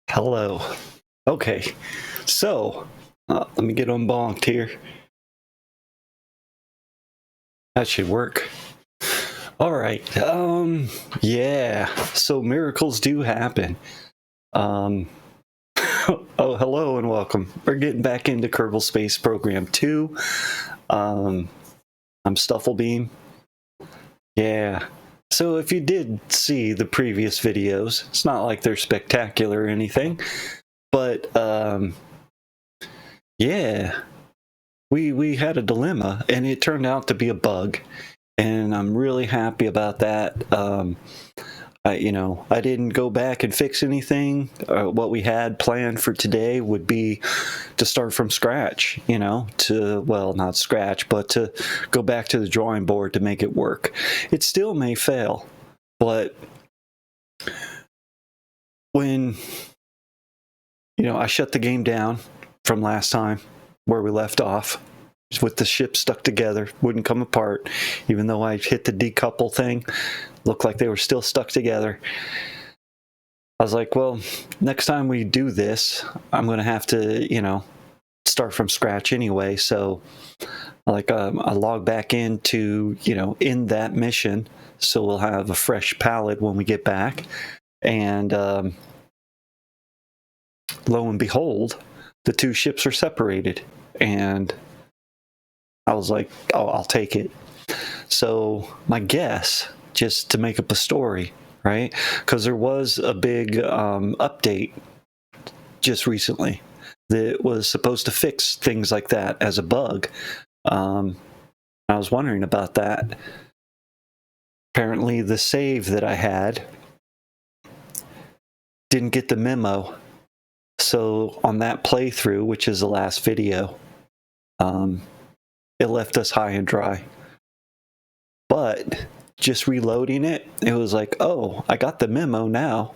Hello. Okay, so let me get unbonked here. That should work. All right. Yeah. So miracles do happen. Oh, hello and welcome. We're getting back into Kerbal Space Program 2. I'm Stufflebeam. Yeah. So if you did see the previous videos, it's not like they're spectacular or anything, but yeah, we had a dilemma, and it turned out to be a bug, and I'm really happy about that. I didn't go back and fix anything. What we had planned for today would be to start from scratch, not scratch, but to go back to the drawing board to make it work. It still may fail, but when, I shut the game down from last time where we left off, with the ship stuck together, wouldn't come apart, even though I hit the decouple thing, looked like they were still stuck together. I was like, well, next time we do this, I'm going to have to, start from scratch anyway. So I log back into, in that mission. So we'll have a fresh palette when we get back. And lo and behold, the two ships are separated. And I was like, oh, I'll take it. So my guess, just to make up a story, right? Because there was a big update just recently that was supposed to fix things like that as a bug. I was wondering about that. Apparently the save that I had didn't get the memo. So on that playthrough, which is the last video, it left us high and dry. But just reloading it, it was like, oh, I got the memo now,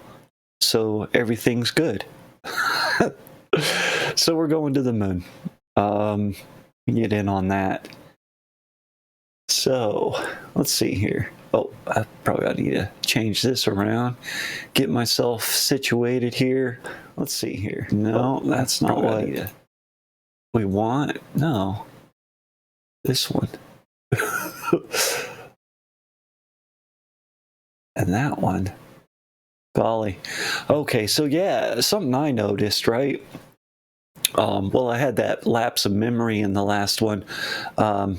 so everything's good. So we're going to the moon. Get in on that. So let's see here. Oh, I probably need to change this around, get myself situated here. Let's see here. No, that's not what we want. No, this one. And that one. Golly. Okay, so yeah, something I noticed, right? Well, I had that lapse of memory in the last one, but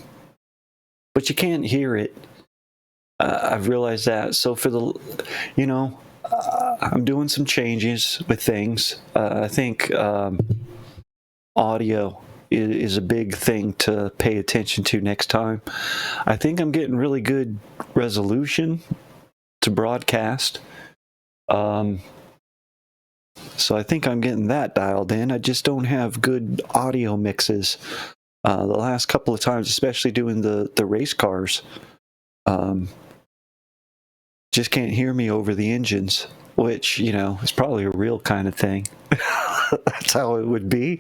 you can't hear it. I've realized that. So for the, I'm doing some changes with things. I think audio is a big thing to pay attention to next time. I think I'm getting really good resolution to broadcast. So I think I'm getting that dialed in. I just don't have good audio mixes. The last couple of times, especially doing the race cars, just can't hear me over the engines, which, is probably a real kind of thing. That's how it would be.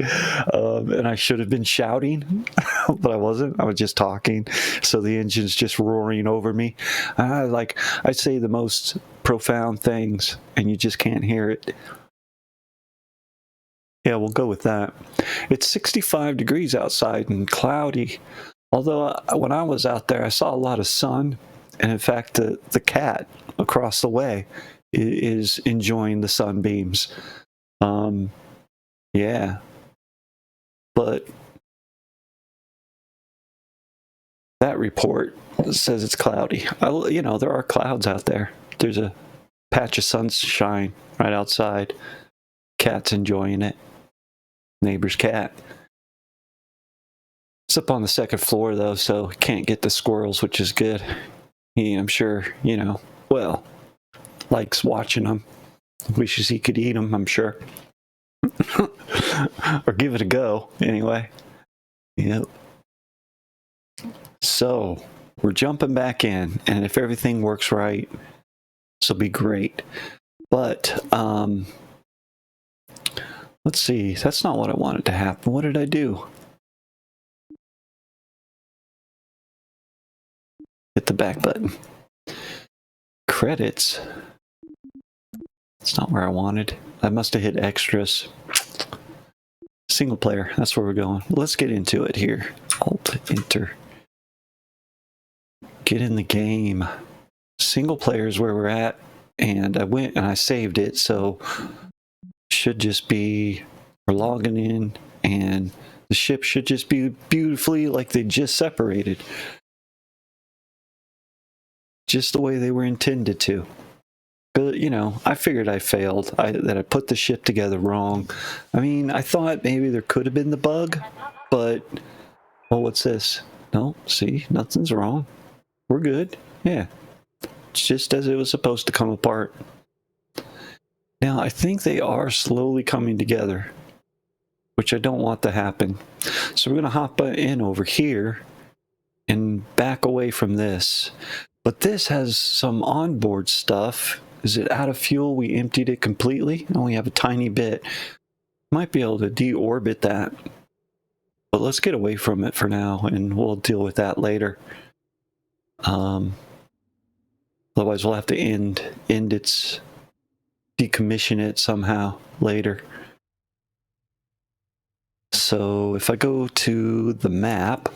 And I should have been shouting, but I wasn't. I was just talking. So the engine's just roaring over me. I say the most profound things, and you just can't hear it. Yeah, we'll go with that. It's 65 degrees outside and cloudy. Although when I was out there, I saw a lot of sun. And in fact, the cat across the way is enjoying the sunbeams. Yeah. But that report It says it's cloudy. You know, there are clouds out there. There's a patch of sunshine right outside. Cat's enjoying it. Neighbor's cat. It's up on the second floor, though, so he can't get the squirrels, which is good. I'm sure, you know, well, likes watching them. Wishes he could eat them, I'm sure. Or give it a go, anyway. Yep. So, we're jumping back in, and if everything works right, this will be great. But, let's see. That's not what I wanted to happen. What did I do? Hit the back button. Credits. That's not where I wanted. I must have hit extras. Single player. That's where we're going. Let's get into it here. Alt, enter. Get in the game. Single player is where we're at. And I went and I saved it. So should just be, we're logging in. And the ship should just be beautifully like they just separated. Just the way they were intended to. But, you know, I figured I failed, that I put the ship together wrong. I mean, I thought maybe there could have been the bug, but, well, what's this? No, see, nothing's wrong. We're good. Yeah. It's just as it was supposed to come apart. Now, I think they are slowly coming together, which I don't want to happen. So we're going to hop in over here and back away from this. But this has some onboard stuff. Is it out of fuel? We emptied it completely. Only have a tiny bit. Might be able to deorbit that. But let's get away from it for now, and we'll deal with that later. Otherwise, we'll have to end its, decommission it somehow later. So if I go to the map,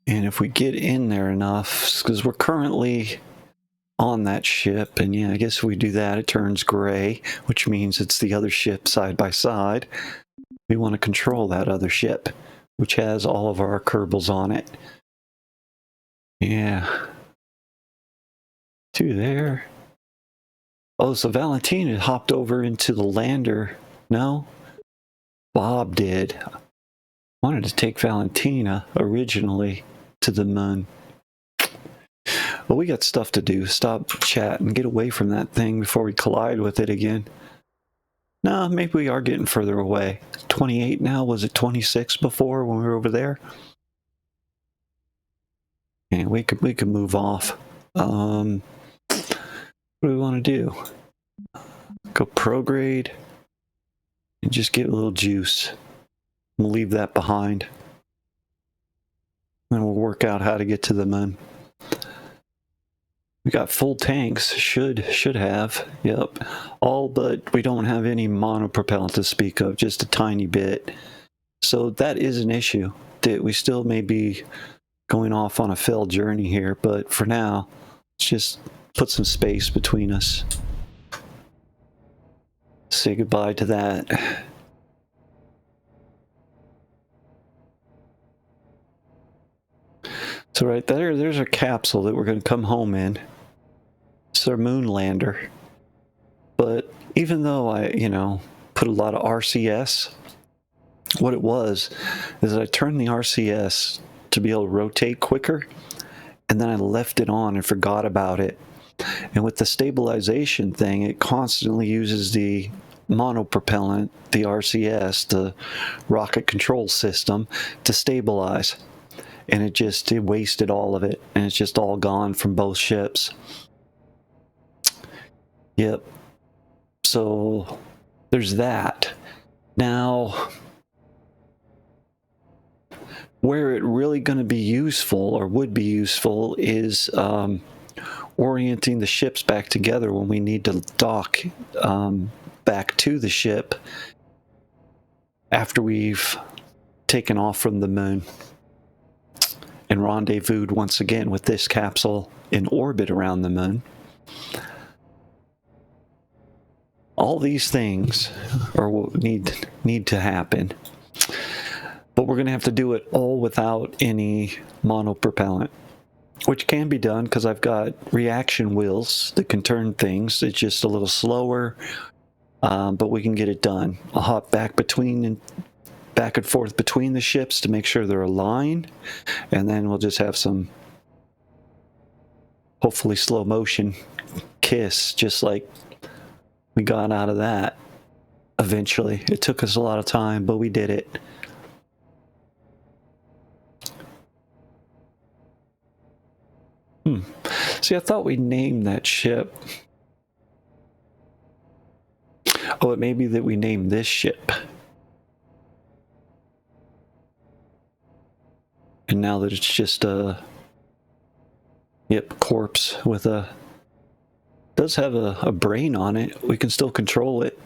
and if we get in there enough, because we're currently on that ship, and yeah, I guess if we do that, it turns gray, which means it's the other ship side by side. We want to control that other ship, which has all of our Kerbals on it. Yeah. Two there. Oh, so Valentina hopped over into the lander. No? Bob did. Wanted to take Valentina originally to the moon. But we got stuff to do. Stop chatting. Get away from that thing before we collide with it again. No, maybe we are getting further away. 28 now. Was it 26 before when we were over there? And we could move off. What do we want to do? Go prograde and just get a little juice. We'll leave that behind. And we'll work out how to get to the moon. We got full tanks. Should have. Yep. All but we don't have any monopropellant to speak of. Just a tiny bit. So that is an issue. That we still may be going off on a failed journey here. But for now, let's just put some space between us. Say goodbye to that. So right there's our capsule that we're going to come home in. It's our moon lander. But even though I, put a lot of RCS, what it was is that I turned the RCS to be able to rotate quicker, and then I left it on and forgot about it. And with the stabilization thing, it constantly uses the monopropellant, the RCS, the rocket control system, to stabilize. And it wasted all of it, and it's just all gone from both ships. Yep. So there's that. Now, where it really going to be useful, or would be useful, is orienting the ships back together when we need to dock back to the ship after we've taken off from the moon and rendezvoused once again with this capsule in orbit around the moon. All these things are what need to happen. But but we're going to have to do it all without any monopropellant, which can be done because I've got reaction wheels that can turn things. It's just a little slower, but we can get it done. I'll hop back and forth between the ships to make sure they're aligned, and then we'll just have some hopefully slow motion kiss, just like we got out of that eventually. It took us a lot of time, but we did it. See, I thought we named that ship. Oh, it may be that we named this ship. And now that it's just a corpse with does have a brain on it, we can still control it.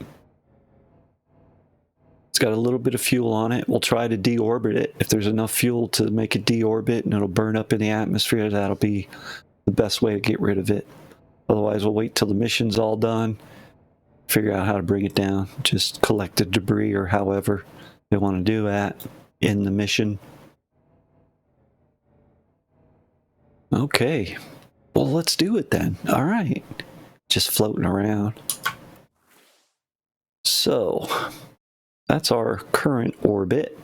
It's got a little bit of fuel on it. We'll try to deorbit it. If there's enough fuel to make it deorbit and it'll burn up in the atmosphere, that'll be the best way to get rid of it. Otherwise, we'll wait till the mission's all done, figure out how to bring it down, just collect the debris or however they want to do that in the mission. Okay, well, let's do it then. All right, just floating around. So that's our current orbit,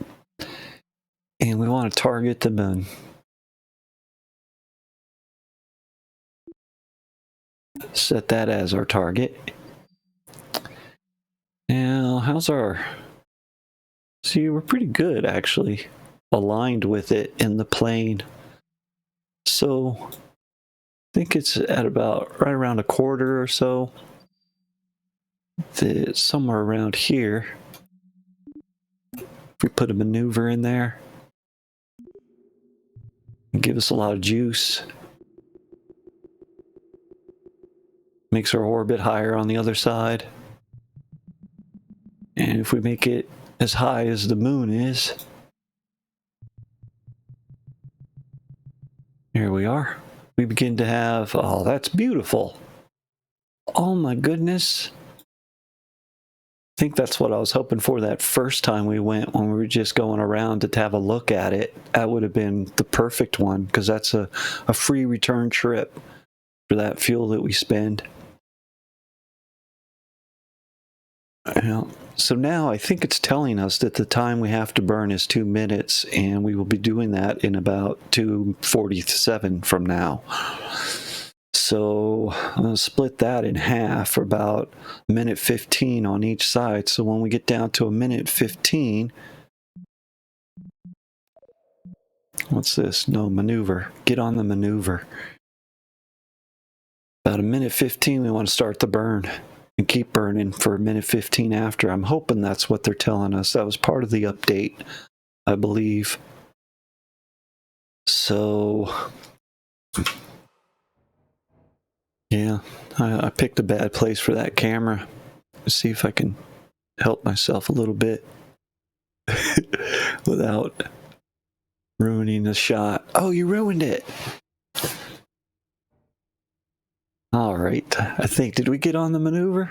and we want to target the moon. Set that as our target. Now, how's our... See, we're pretty good, actually, aligned with it in the plane. So, I think it's at about right around a quarter or so. Somewhere around here. If we put a maneuver in there, it'll give us a lot of juice. Makes our orbit higher on the other side. And if we make it as high as the moon is, here we are. We begin to have, oh, that's beautiful. Oh my goodness. I think that's what I was hoping for that first time we went, when we were just going around to have a look at it. That would have been the perfect one, because that's a free return trip for that fuel that we spend. So now I think it's telling us that the time we have to burn is 2 minutes, and we will be doing that in about 2:47 from now. So I'm going to split that in half for about 1:15 on each side. So when we get down to 1:15, what's this? No, maneuver. Get on the maneuver. About 1:15, we want to start the burn and keep burning for 1:15 after. I'm hoping that's what they're telling us. That was part of the update, I believe. So, yeah, I picked a bad place for that camera. Let's see if I can help myself a little bit without ruining the shot. Oh, you ruined it. All right, I think, did we get on the maneuver?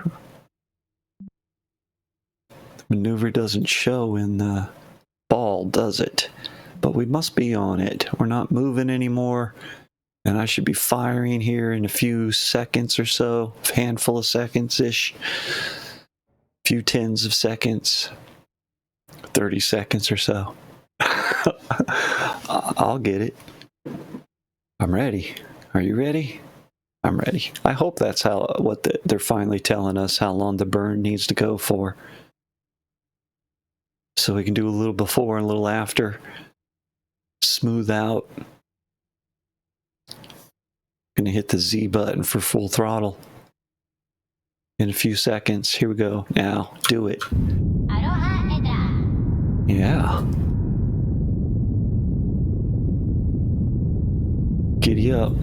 The maneuver doesn't show in the ball, does it? But we must be on it. We're not moving anymore, and I should be firing here in a few seconds or so, a handful of seconds-ish, a few tens of seconds, 30 seconds or so. I'll get it. I'm ready. Are you ready? I'm ready. I hope that's they're finally telling us how long the burn needs to go for. So we can do a little before and a little after. Smooth out. Gonna hit the Z button for full throttle. In a few seconds. Here we go. Now, do it. Yeah. Giddy up.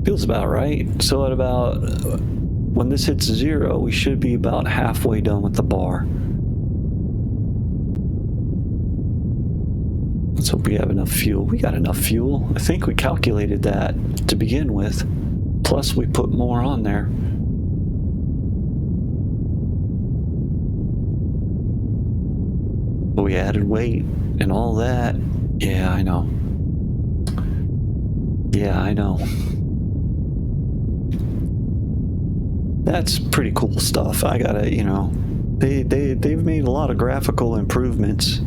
Feels about right. So at about, when this hits 0, we should be about halfway done with the bar. Let's hope we have enough fuel. We got enough fuel. I think we calculated that to begin with. Plus we put more on there. But we added weight and all that. Yeah, I know. Yeah, I know. That's pretty cool stuff. I gotta, you know, they've made a lot of graphical improvements.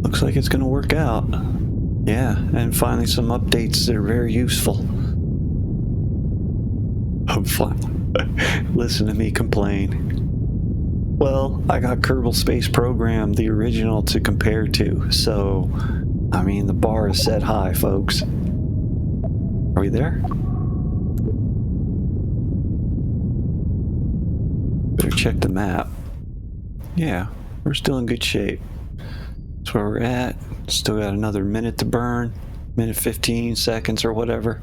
Looks like it's gonna work out. Yeah, and finally some updates that are very useful. I'm fine. Listen to me complain. Well, I got Kerbal Space Program, the original, to compare to, so, I mean, the bar is set high, folks. Are we there? Better check the map. Yeah, we're still in good shape. That's where we're at. Still got another minute to burn, minute 15 seconds or whatever.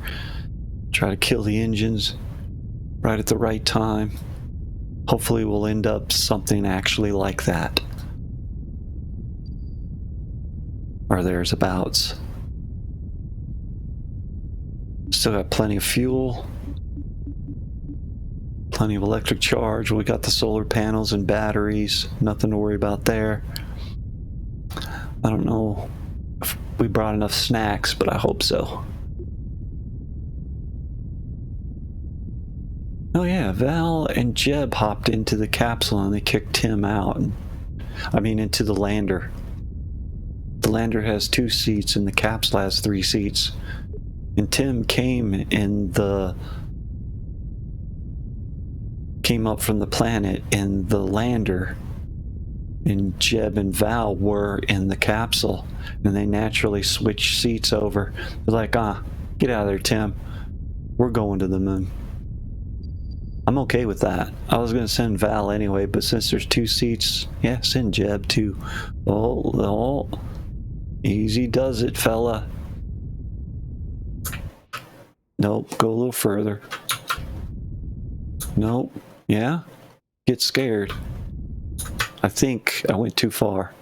Try to kill the engines right at the right time. Hopefully we'll end up something actually like that. Or there's abouts. Still got plenty of fuel. Plenty of electric charge. We got the solar panels and batteries. Nothing to worry about there. I don't know if we brought enough snacks, but I hope so. Oh yeah, Val and Jeb hopped into the capsule and they kicked Tim out. I mean, into the lander. The lander has 2 seats and the capsule has 3 seats. And Tim came up from the planet in the lander, and Jeb and Val were in the capsule, and they naturally switched seats over. They're like, get out of there, Tim. We're going to the moon. I'm okay with that. I was going to send Val anyway, but since there's 2 seats, yeah, send Jeb too. Oh, easy does it, fella. Nope, go a little further. Nope. Yeah? Get scared. I think I went too far.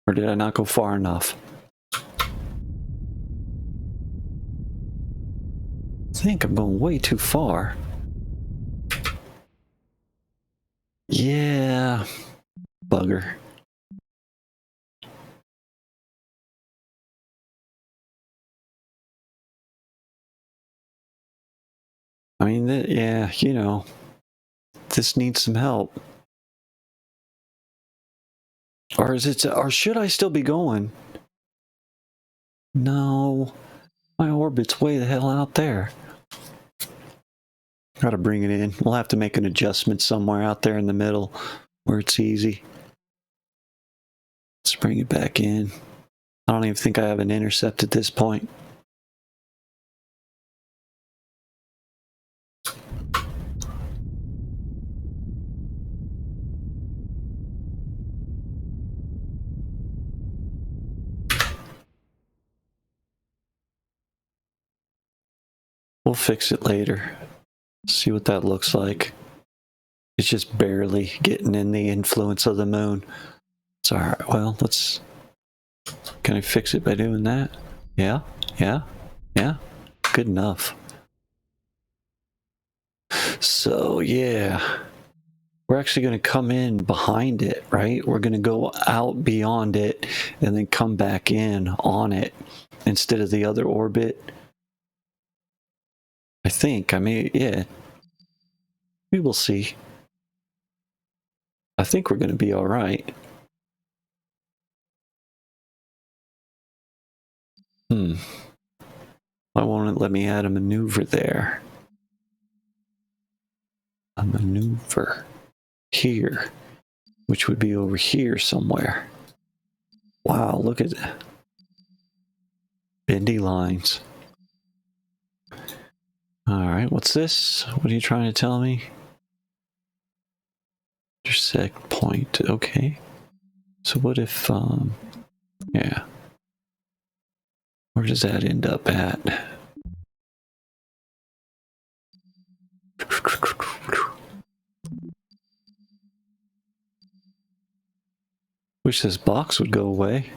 Or did I not go far enough? I think I'm going way too far. Yeah. Bugger. I mean, yeah, you know, this needs some help. Or should I still be going? No, my orbit's way the hell out there. Gotta bring it in. We'll have to make an adjustment somewhere out there in the middle where it's easy. Let's bring it back in. I don't even think I have an intercept at this point. We'll fix it later. See what that looks like. It's just barely getting in the influence of the moon. It's all right. Well, can I fix it by doing that? Yeah. Good enough. So, yeah. We're actually going to come in behind it, right? We're going to go out beyond it and then come back in on it instead of the other orbit. I think. I mean, yeah. We will see. I think we're going to be all right. Why won't it let me add a maneuver there? A maneuver here, which would be over here somewhere. Wow, look at that. Bendy lines. All right, what's this? What are you trying to tell me? Intersect point, okay. So what if, yeah. Where does that end up at? Wish this box would go away.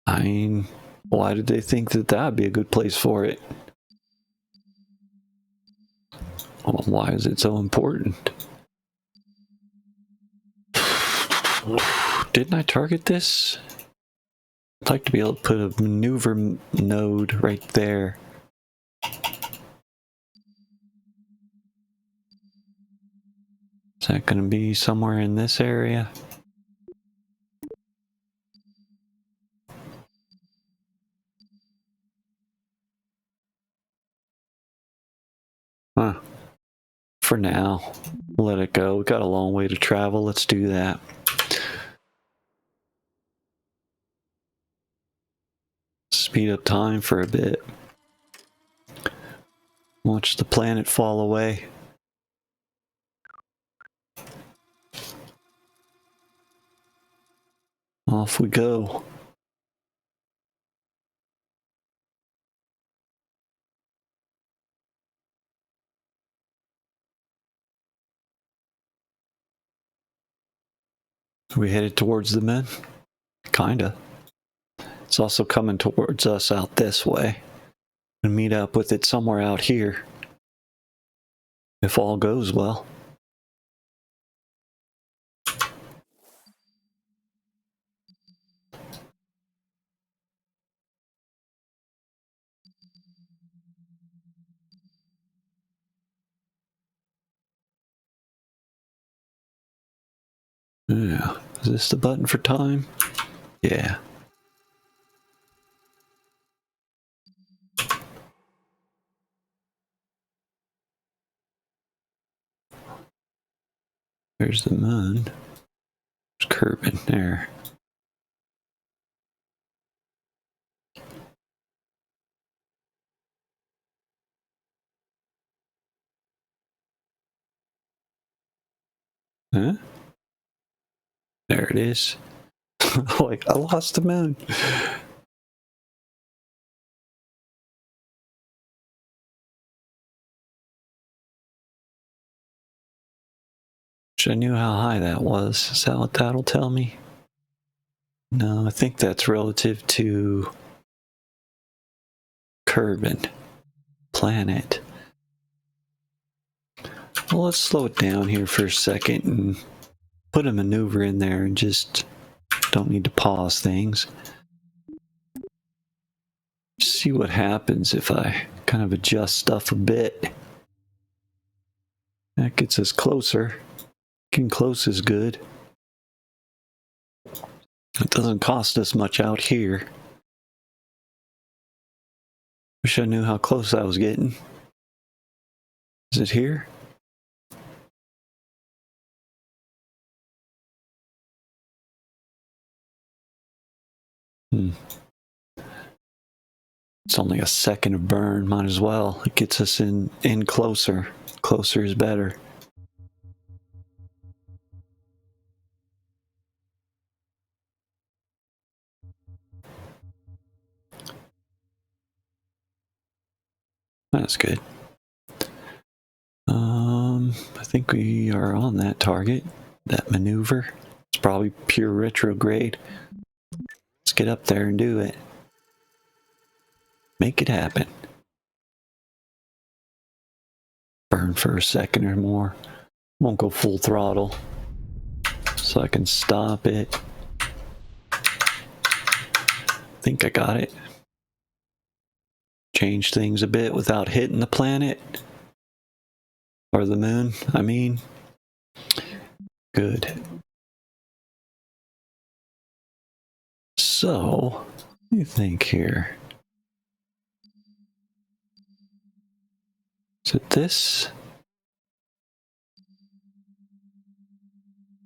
I mean, why did they think that would be a good place for it? Why is it so important? Didn't I target this? I'd like to be able to put a maneuver node right there. Is that going to be somewhere in this area? Huh. For now, let it go. We got a long way to travel. Let's do that. Speed up time for a bit. Watch the planet fall away. Off we go. Are we headed towards the moon? Kinda. It's also coming towards us out this way. And meet up with it somewhere out here. If all goes well. Yeah. Is this the button for time? Yeah. There's the moon. There's Kerbal there. Huh? There it is. Like, I lost the moon. Wish I knew how high that was. Is that what that'll tell me? No, I think that's relative to Kerbal planet. Well, let's slow it down here for a second and put a maneuver in there and just don't need to pause things. See what happens if I kind of adjust stuff a bit. That gets us closer. Getting close is good. It doesn't cost us much out here. Wish I knew how close I was getting. Is it here? It's only a second of burn. Might as well. It gets us in closer. Closer is better. That's good. I think we are on that target. That maneuver. It's probably pure retrograde. Let's get up there and do it. Make it happen. Burn for a second or more. Won't go full throttle. So I can stop it. Think I got it. Change things a bit without hitting the planet. Or the moon, I mean. Good. So, what do you think here? Is it this?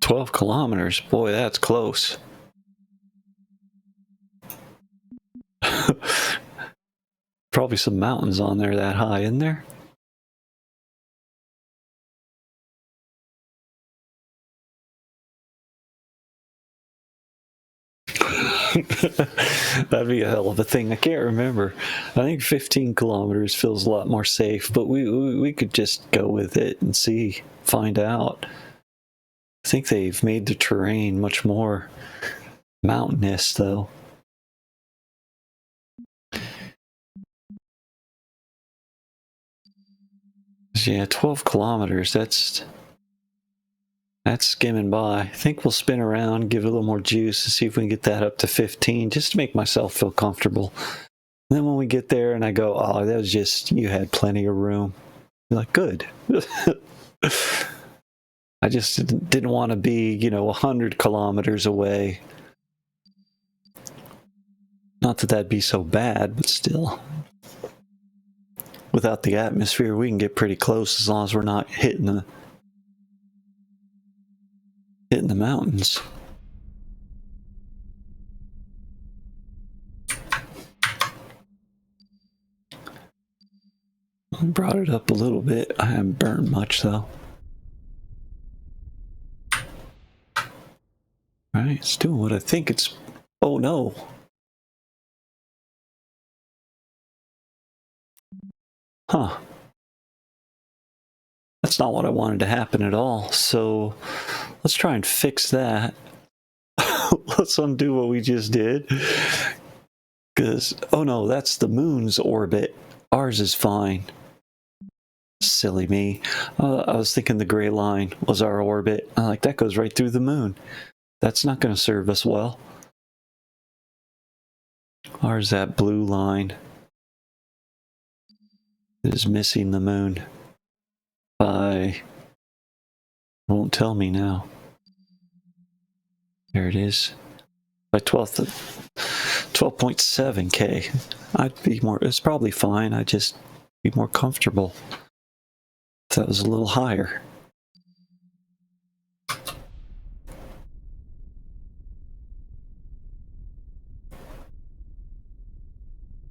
12 kilometers. Boy, that's close. Probably some mountains on there that high, isn't there? That'd be a hell of a thing. I can't remember. I think 15 kilometers feels a lot more safe, but we could just go with it and see, find out. I think they've made the terrain much more mountainous, though. Yeah, 12 kilometers. That's skimming by. I think we'll spin around, give it a little more juice, and see if we can get that up to 15, just to make myself feel comfortable. And then when we get there and I go, oh, that was just, you had plenty of room. You're like, good. I just didn't want to be, 100 kilometers away. Not that that'd be so bad, but still. Without the atmosphere, we can get pretty close as long as we're not hitting the mountains. I brought it up a little bit. I haven't burned much though. Alright, it's doing what I think it's... Oh no! Huh. That's not what I wanted to happen at all, so let's try and fix that. Let's undo what we just did. Because, oh no, that's the moon's orbit. Ours is fine. Silly me. I was thinking the gray line was our orbit. I'm like, that goes right through the moon. That's not going to serve us well. Ours, that blue line, is missing the moon by... Won't tell me now. There it is. By 12.7K. I'd be more... It's probably fine. I'd just be more comfortable if that was a little higher.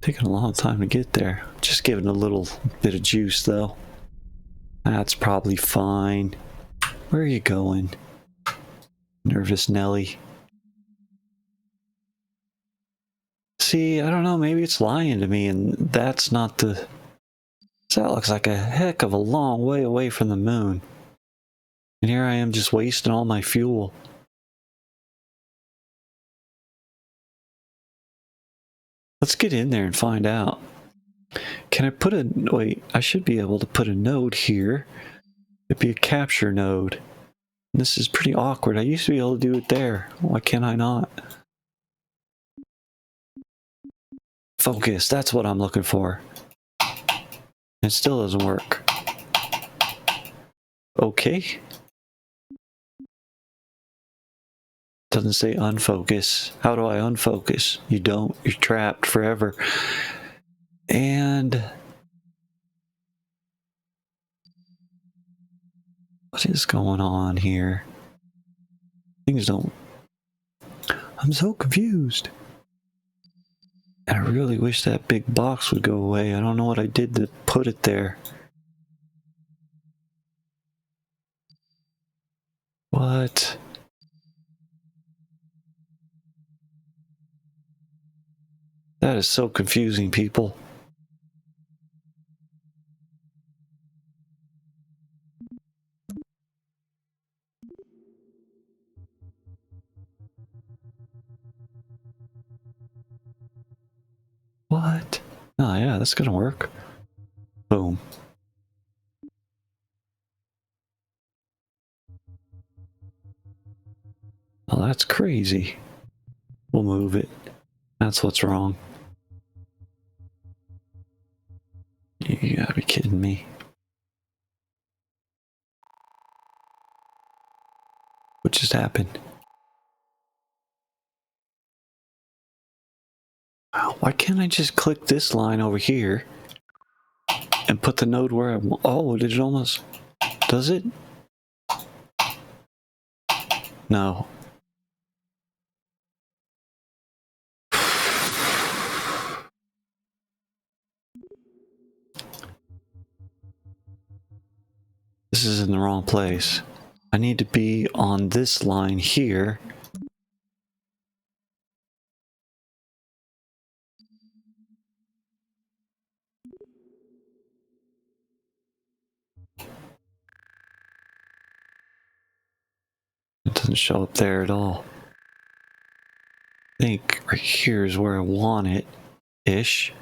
Taking a long time to get there. Just giving a little bit of juice though. That's probably fine. Where are you going? Nervous Nelly. See, I don't know, maybe it's lying to me and that's not the... That looks like a heck of a long way away from the moon. And here I am just wasting all my fuel. Let's get in there and find out. Can I put a... Wait, I should be able to put a node here. It'd be a capture node. And this is pretty awkward. I used to be able to do it there. Why can't I not? Focus, that's what I'm looking for. It still doesn't work. Okay. Doesn't say unfocus. How do I unfocus? You don't. You're trapped forever. And... what is going on here? Things don't... I'm so confused. And I really wish that big box would go away. I don't know what I did to put it there. What? That is so confusing, people. What? Oh yeah, that's gonna work. Boom. Oh, that's crazy. We'll move it. That's what's wrong. You gotta be kidding me. What just happened? Wow, why can't I just click this line over here and put the node where I want? Oh, did it almost... Does it? No. This is in the wrong place. I need to be on this line here. It doesn't show up there at all. I think right here is where I want it, ish.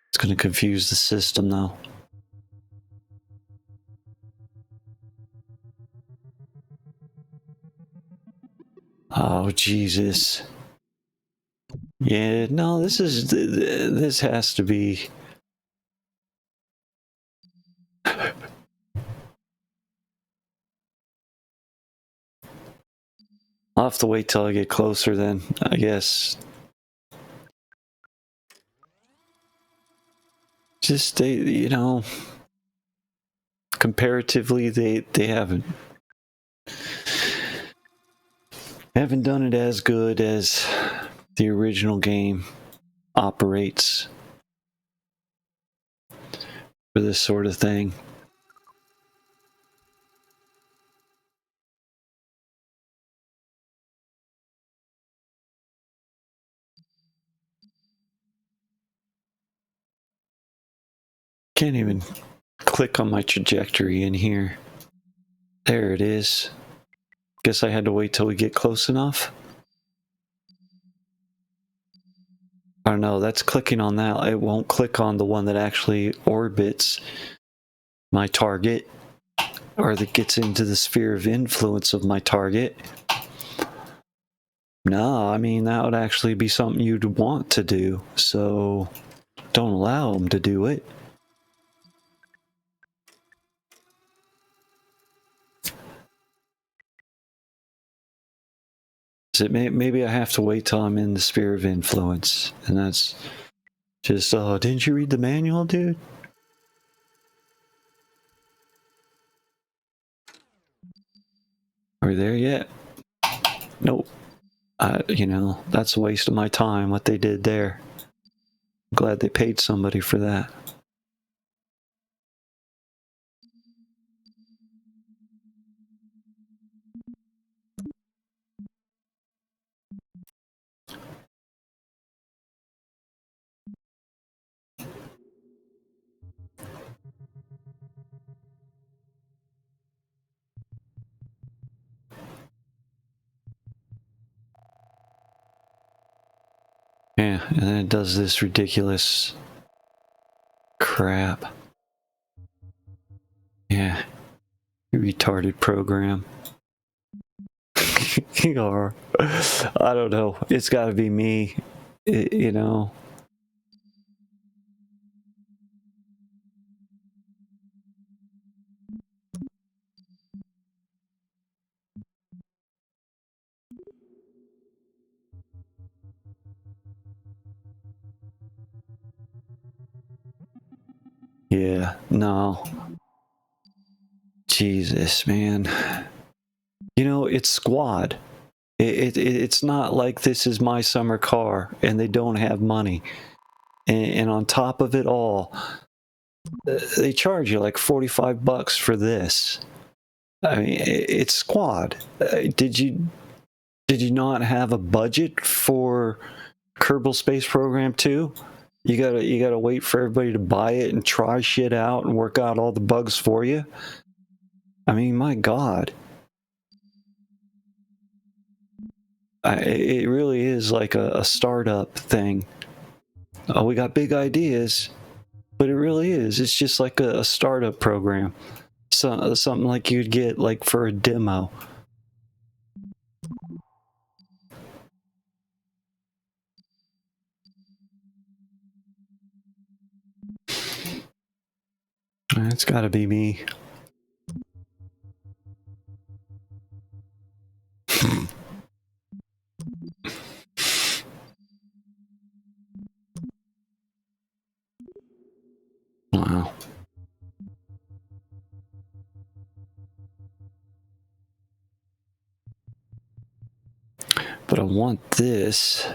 It's going to confuse the system though. Oh, Jesus. Yeah, no, this has to be. I'll have to wait till I get closer then, I guess. Just, comparatively, they haven't done it as good as the original game operates for this sort of thing. Can't even click on my trajectory in here. There it is. Guess I had to wait till we get close enough. I don't know, that's clicking on that. It won't click on the one that actually orbits my target, or that gets into the sphere of influence of my target. No, I mean, that would actually be something you'd want to do, so don't allow them to do it. So maybe I have to wait till I'm in the sphere of influence, and that's just, didn't you read the manual, dude? Are we there yet? Nope. That's a waste of my time, what they did there. I'm glad they paid somebody for that. Yeah, and then it does this ridiculous crap. Yeah, you retarded program. Or, I don't know. It's got to be me, you know. Yeah, no. Jesus, man. It's squad. It's not like this is my summer car and they don't have money. And on top of it all, they charge you like $45 for this. I mean, it's squad. Did you not have a budget for Kerbal Space Program 2? You gotta wait for everybody to buy it and try shit out and work out all the bugs for you. I mean, my God. It really is like a startup thing. Oh, we got big ideas, but it really is. It's just like a startup program. Something like you'd get like for a demo. It's got to be me. Wow. But I want this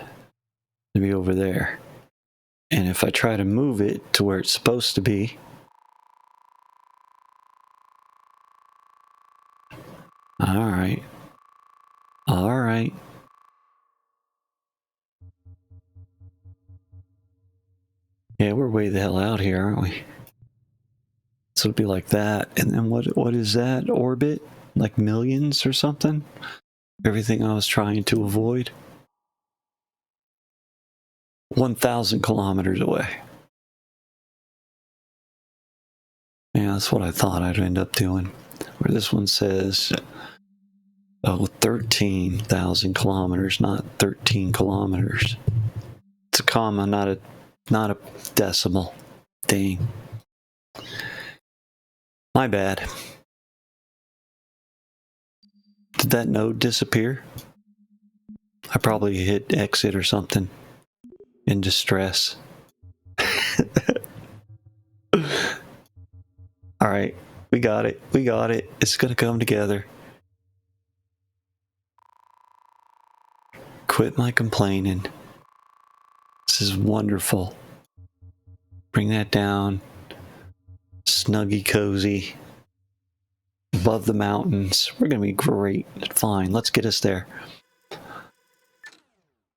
to be over there. And if I try to move it to where it's supposed to be, all right. All right. Yeah, we're way the hell out here, aren't we? So it'll be like that. And then what is that? Orbit? Like millions or something? Everything I was trying to avoid. 1,000 kilometers away. Yeah, that's what I thought I'd end up doing. Where this one says Oh, 13,000 kilometers, not 13 kilometers. It's a comma, not a decimal. Dang. My bad. Did that node disappear? I probably hit exit or something in distress. All right, we got it. We got it. It's going to come together. Quit my complaining. This is wonderful. Bring that down. Snuggy cozy. Above the mountains. We're going to be great. Fine, let's get us there.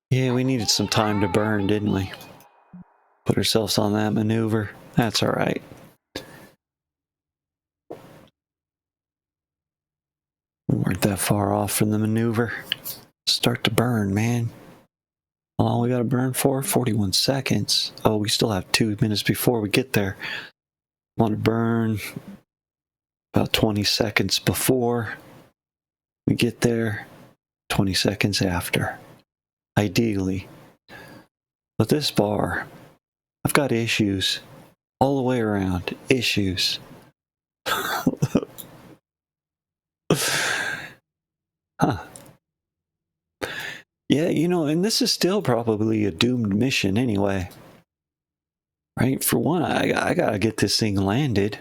Yeah, we needed some time to burn, didn't we? Put ourselves on that maneuver. That's all right. We weren't that far off from the maneuver. Start to burn, man. How long we got to burn for? 41 seconds. Oh, we still have 2 minutes before we get there. Want to burn about 20 seconds before we get there, 20 seconds after. Ideally. But this bar, I've got issues all the way around. Issues. Huh. Yeah, you know, and this is still probably a doomed mission anyway. Right? For one, I gotta get this thing landed.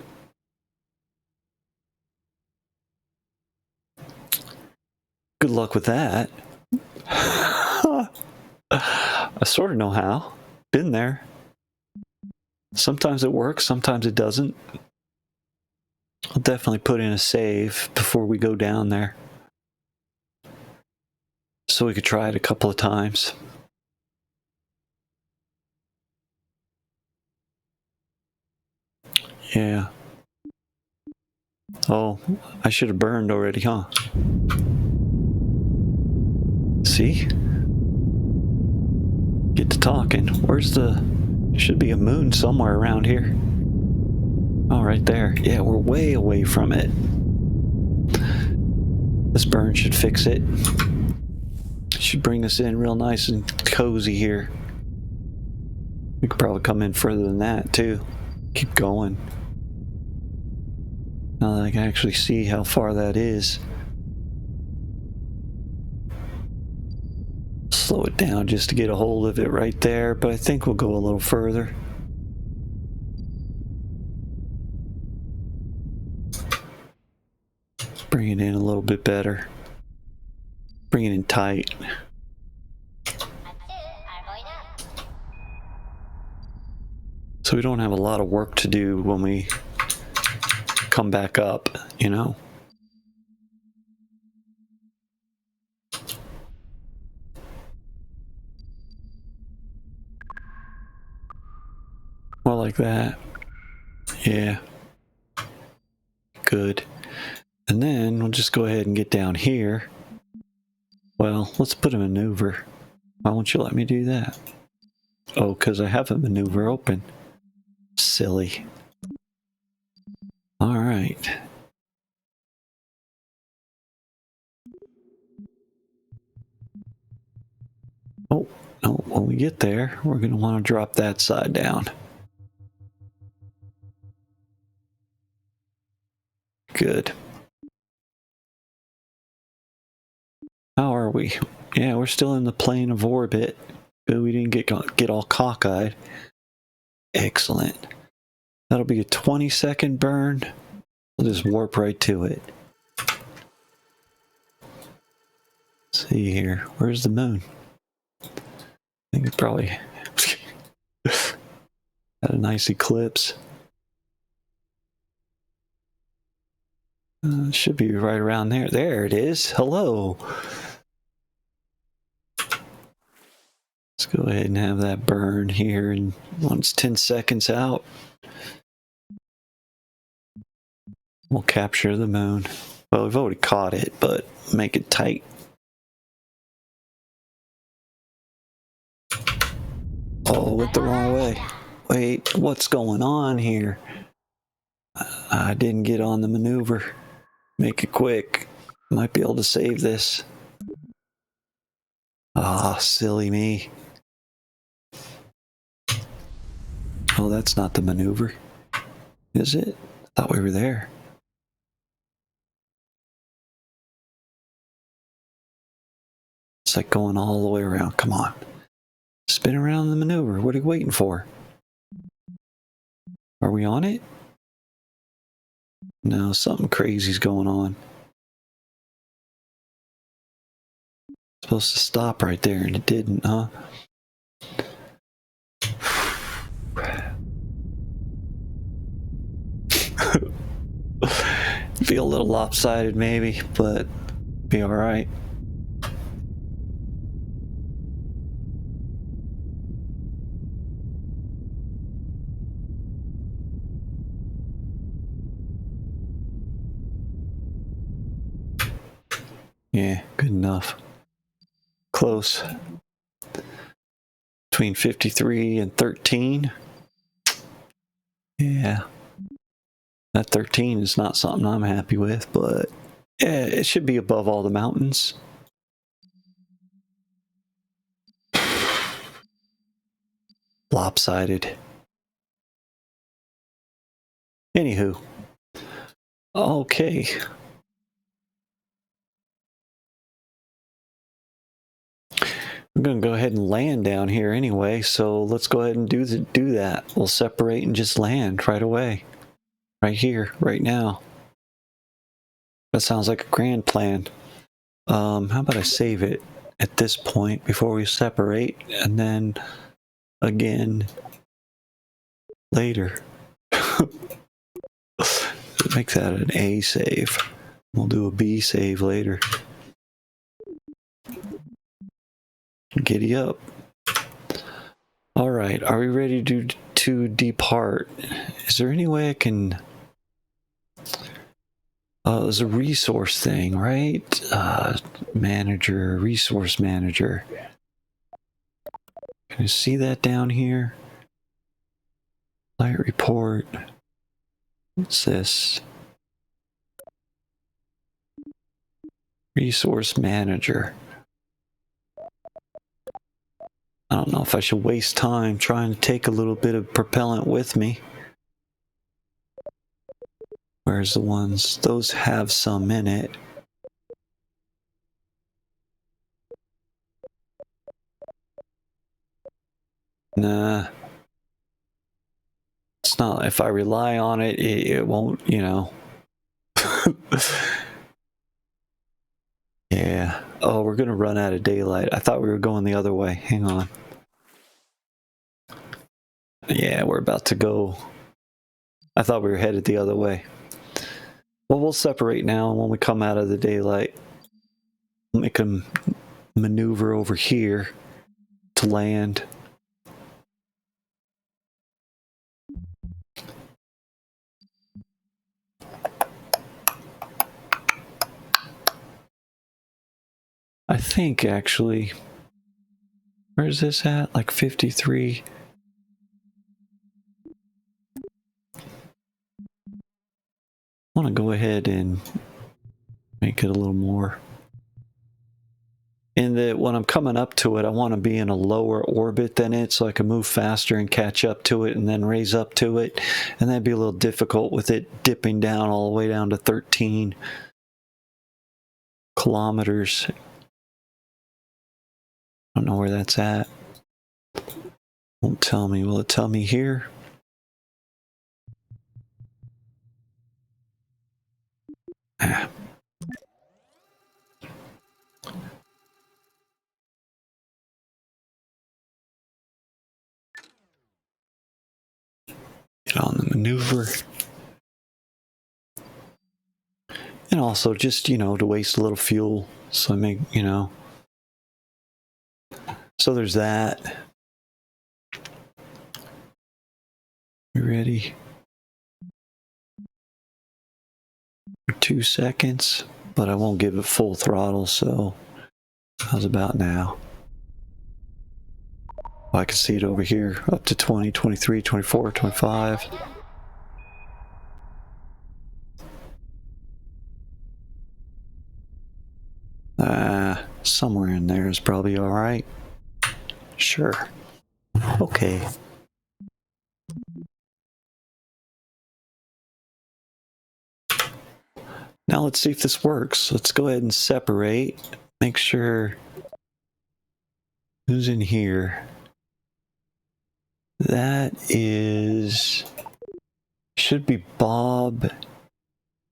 Good luck with that. I sort of know how. Been there. Sometimes it works, sometimes it doesn't. I'll definitely put in a save before we go down there, so we could try it a couple of times. Yeah. Oh, I should have burned already, huh? See? Get to talking. Where's the... Should be a moon somewhere around here. Oh, right there. Yeah, we're way away from it. This burn should fix it. Should bring us in real nice and cozy here. We could probably come in further than that, too. Keep going. Now that I can actually see how far that is. Slow it down just to get a hold of it right there, but I think we'll go a little further. Bring it in a little bit better. Bring it in tight. So we don't have a lot of work to do when we come back up, you know? More like that. Yeah. Good. And then we'll just go ahead and get down here. Well, let's put a maneuver. Why won't you let me do that? Oh, because I have a maneuver open. Silly. All right. Oh, no, when we get there, we're going to want to drop that side down. Good. How are we? Yeah, we're still in the plane of orbit. Good, we didn't get all cockeyed. Excellent. That'll be a 20-second burn. We'll just warp right to it. Let's see here. Where's the moon? I think it probably had a nice eclipse. Should be right around there. There it is. Hello. Let's go ahead and have that burn here. And once 10 seconds out, we'll capture the moon. Well, we've already caught it, but make it tight. Oh, went the wrong way. Wait, what's going on here? I didn't get on the maneuver. Make it quick. Might be able to save this. Ah, silly me. Oh, that's not the maneuver. Is it? I thought we were there. It's like going all the way around. Come on. Spin around the maneuver. What are you waiting for? Are we on it? No, something crazy's going on. Supposed to stop right there, and it didn't, huh? Feel a little lopsided maybe, but be all right. Yeah, good enough. Close. Between 53 and 13. Yeah. That 13 is not something I'm happy with, but yeah, it should be above all the mountains. Lopsided. Anywho. Okay. I'm going to go ahead and land down here anyway, so let's go ahead and do that. We'll separate and just land right away. Right here, right now. That sounds like a grand plan. How about I save it at this point before we separate, and then again later. Make that an A save. We'll do a B save later. Giddy up. All right, are we ready to depart? Is there any way I can... there's a resource thing, right? Manager, resource manager. Can you see that down here? Light report. What's this? Resource manager. I don't know if I should waste time trying to take a little bit of propellant with me. Where's the ones? Those have some in it. Nah. It's not, if I rely on it, it won't, you know. Yeah. Oh, we're gonna run out of daylight. I thought we were going the other way. Hang on. Yeah, we're about to go. I thought we were headed the other way. Well, we'll separate now, and when we come out of the daylight, make a maneuver over here to land. I think, actually, where's this at? Like 53. I want to go ahead and make it a little more. In that when I'm coming up to it, I want to be in a lower orbit than it so I can move faster and catch up to it and then raise up to it. And that'd be a little difficult with it dipping down all the way down to 13 kilometers. I don't know where that's at. Won't tell me. Will it tell me here? Ah. Get on the maneuver. And also just, you know, to waste a little fuel. So I make, you know. So there's that. You ready? For 2 seconds, but I won't give it full throttle, so how's about now? Oh, I can see it over here, up to 20, 23, 24, 25. somewhere in there is probably all right. Sure. Okay. Now let's see if this works. Let's go ahead and separate. Make sure who's in here. That is, should be Bob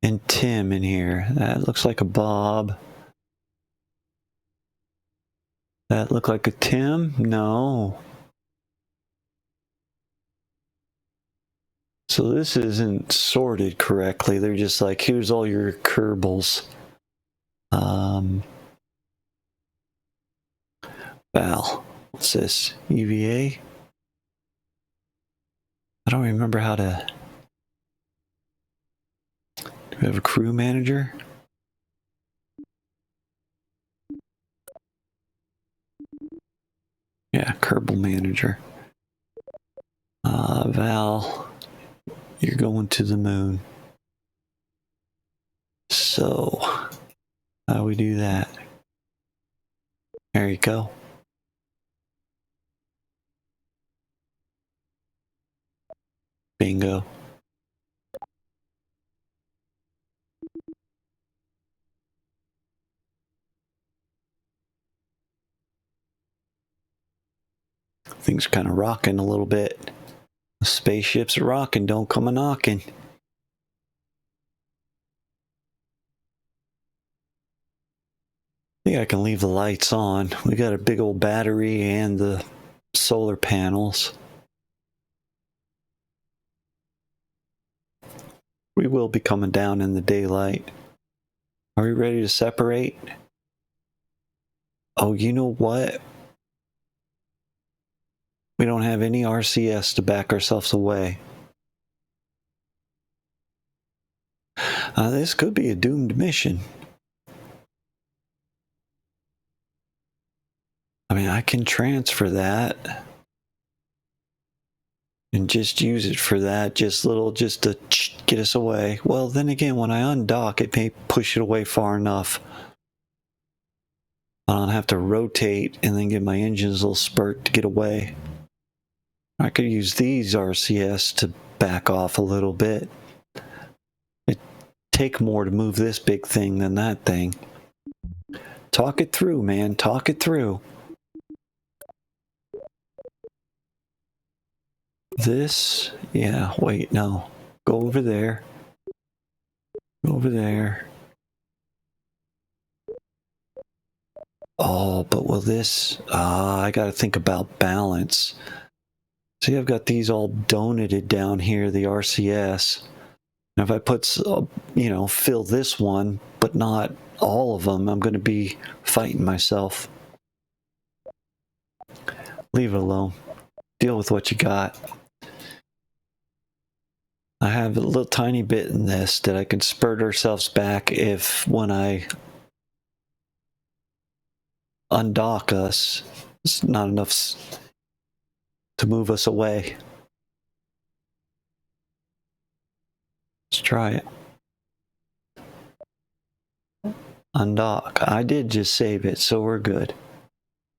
and Tim in here. That looks like a Bob. That look like a Tim? No. So this isn't sorted correctly. They're just like, here's all your Kerbals. Val, what's this? EVA? I don't remember how to... Do we have a crew manager? Yeah, Kerbal manager. Val, you're going to the moon. So, how do we do that? There you go. Bingo. Things are kind of rocking a little bit. The spaceships are rocking, don't come a knocking. I think I can leave the lights on. We got a big old battery and the solar panels. We will be coming down in the daylight. Are we ready to separate? Oh, you know what? We don't have any RCS to back ourselves away. This could be a doomed mission. I mean, I can transfer that and just use it for that, just to get us away. Well, then again, when I undock, it may push it away far enough. I don't have to rotate and then give my engines a little spurt to get away. I could use these RCS to back off a little bit. It'd take more to move this big thing than that thing. Talk it through, man. Talk it through. This, yeah, wait, no. Go over there. Go over there. Oh, but will this... I gotta think about balance. See, I've got these all donated down here, the RCS. And if I put, you know, fill this one, but not all of them, I'm gonna be fighting myself. Leave it alone. Deal with what you got. I have a little tiny bit in this that I can spurt ourselves back if when I undock us, it's not enough to move us away. Let's try it. Undock. I did just save it, so we're good.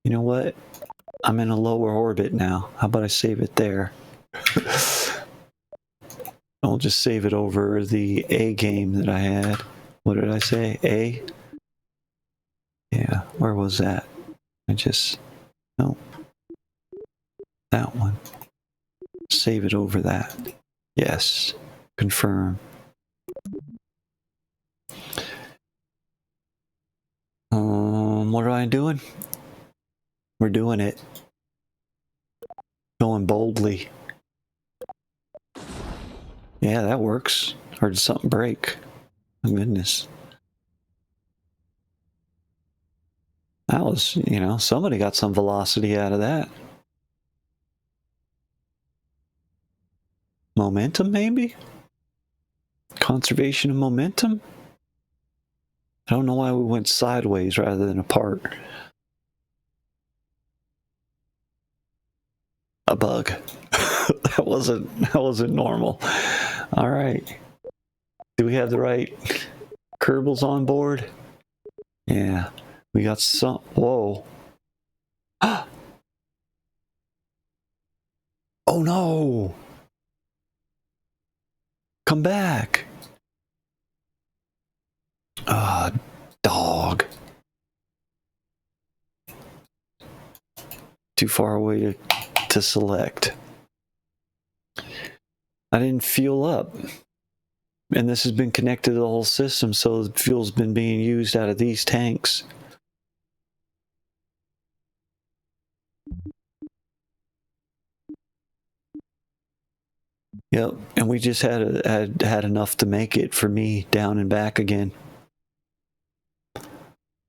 You know what? I'm in a lower orbit now. How about I save it there? I'll just save it over the A game that I had. What did I say? A? Yeah, where was that? No. That one. Save it over that. Yes. Confirm. What am I doing? We're doing it. Going boldly. Yeah, that works. Or did something break? My goodness. That was, you know, somebody got some velocity out of that. Momentum, maybe? Conservation of momentum? I don't know why we went sideways rather than apart. A bug. that wasn't normal. All right. Do we have the right Kerbals on board? Yeah. We got some. Whoa. Oh no! Come back! Ah, dog. Too far away to select. I didn't fuel up. And this has been connected to the whole system, so the fuel's been being used out of these tanks. Yep, and we just had enough to make it for me down and back again.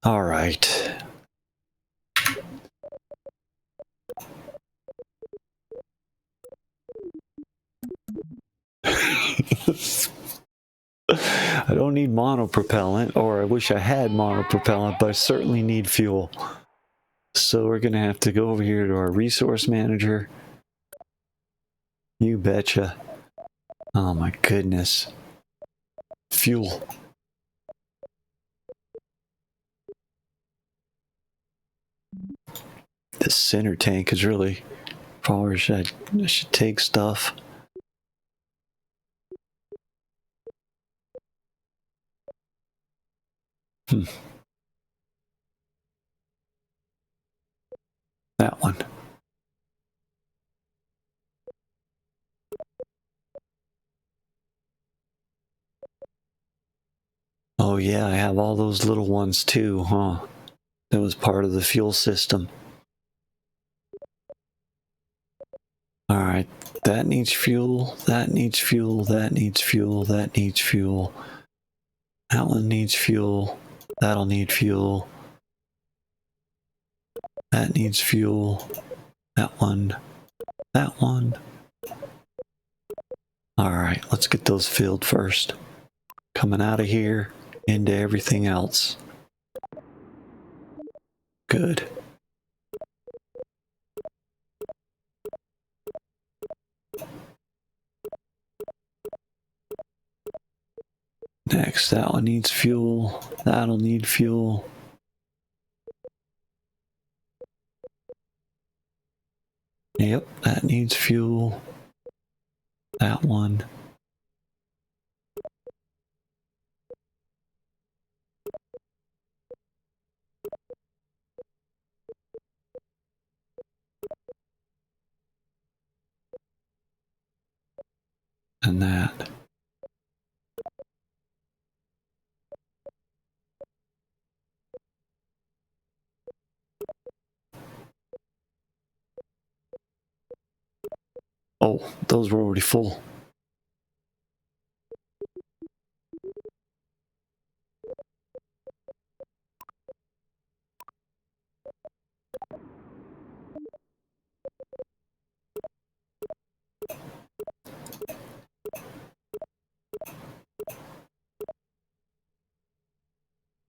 All right. I don't need monopropellant, or I wish I had monopropellant, but I certainly need fuel. So we're going to have to go over here to our resource manager. You betcha. Oh my goodness. Fuel. This center tank is really far where I should take stuff. That one. Oh yeah, I have all those little ones too, huh? That was part of the fuel system. Alright, that needs fuel, that needs fuel, that needs fuel, that needs fuel. That one needs fuel, that'll need fuel. That needs fuel. That one. That one. Alright, let's get those filled first. Coming out of here into everything else. Good. Next, that one needs fuel. That'll need fuel. Yep, that needs fuel. That one. And that. Oh, those were already full.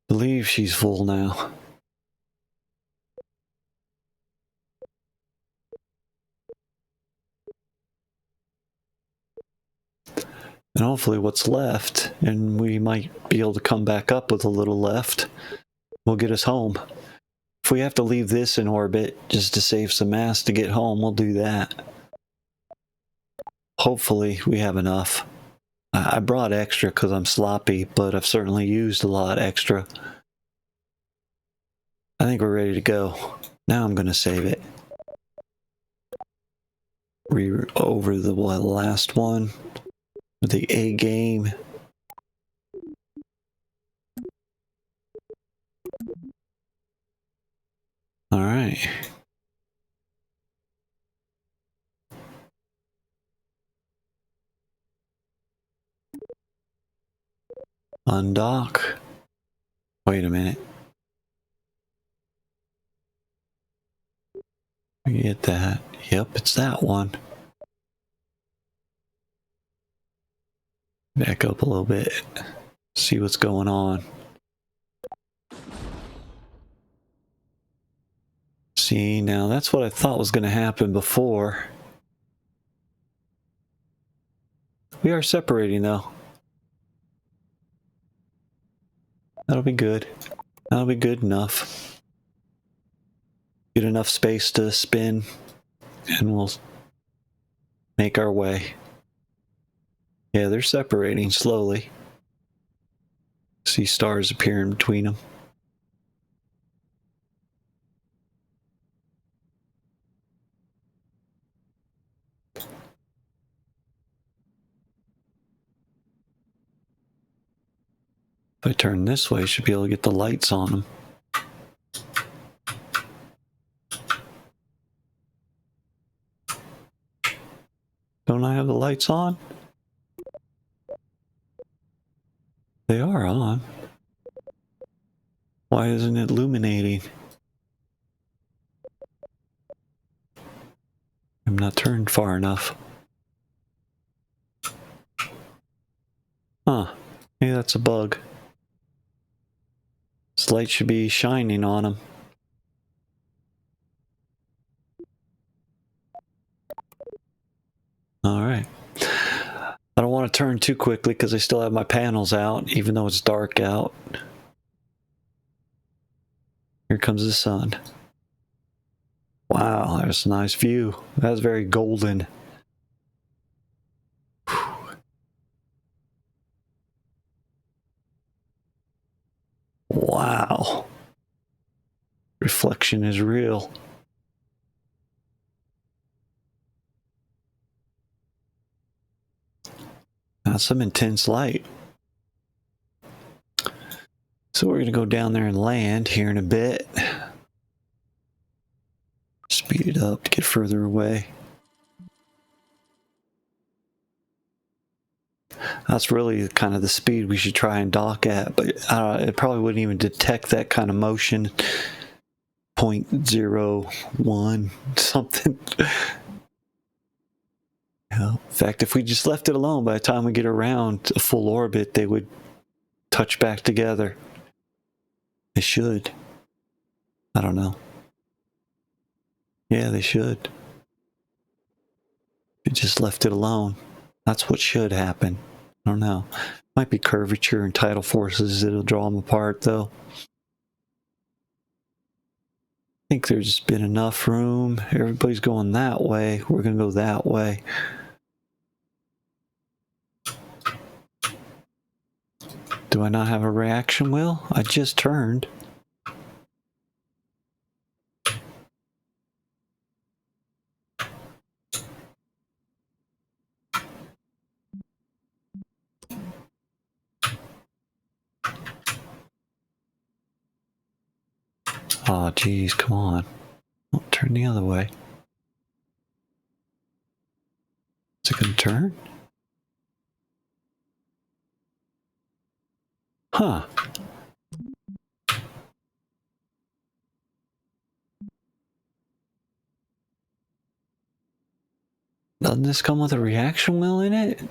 Believe she's full now. And hopefully what's left, and we might be able to come back up with a little left, will get us home. If we have to leave this in orbit just to save some mass to get home, we'll do that. Hopefully we have enough. I brought extra because I'm sloppy, but I've certainly used a lot extra. I think we're ready to go. Now I'm going to save it. We're over the last one. The A game. All right. Undock. Wait a minute. Get that. Yep, it's that one. Back up a little bit. See what's going on. See, now that's what I thought was going to happen before. We are separating though. That'll be good. That'll be good enough. Get enough space to spin, and we'll make our way. Yeah, they're separating slowly. See stars appearing between them. If I turn this way, I should be able to get the lights on them. Don't I have the lights on? They are on. Why isn't it illuminating? I'm not turned far enough. Huh. Maybe that's a bug. This light should be shining on them. Alright. I don't want to turn too quickly because I still have my panels out, even though it's dark out. Here comes the sun. Wow, there's a nice view. That's very golden. Wow. Reflection is real. That's some intense light. So we're going to go down there and land here in a bit. Speed it up to get further away. That's really kind of the speed we should try and dock at, but it probably wouldn't even detect that kind of motion. 0.01 something. Yeah. In fact, if we just left it alone, by the time we get around a full orbit, they would touch back together. They should. I don't know. Yeah, they should. We just left it alone. That's what should happen. I don't know. Might be curvature and tidal forces that'll draw them apart, though. I think there's been enough room. Everybody's going that way. We're going to go that way. Do I not have a reaction wheel? I just turned. Oh, geez, come on. Oh, turn the other way. Is it going to turn? Huh. Doesn't this come with a reaction wheel in it?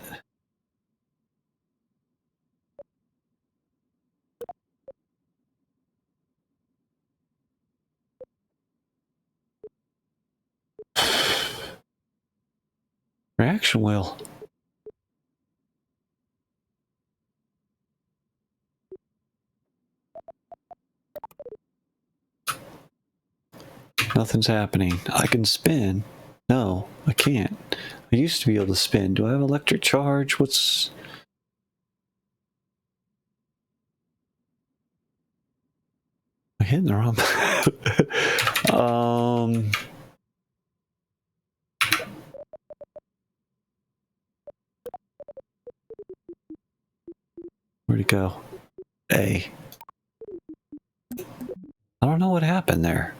Reaction wheel. Nothing's happening. I can spin. No, I can't. I used to be able to spin. Do I have electric charge? What's... I'm hitting the wrong... Where'd it go? A. I don't know what happened there.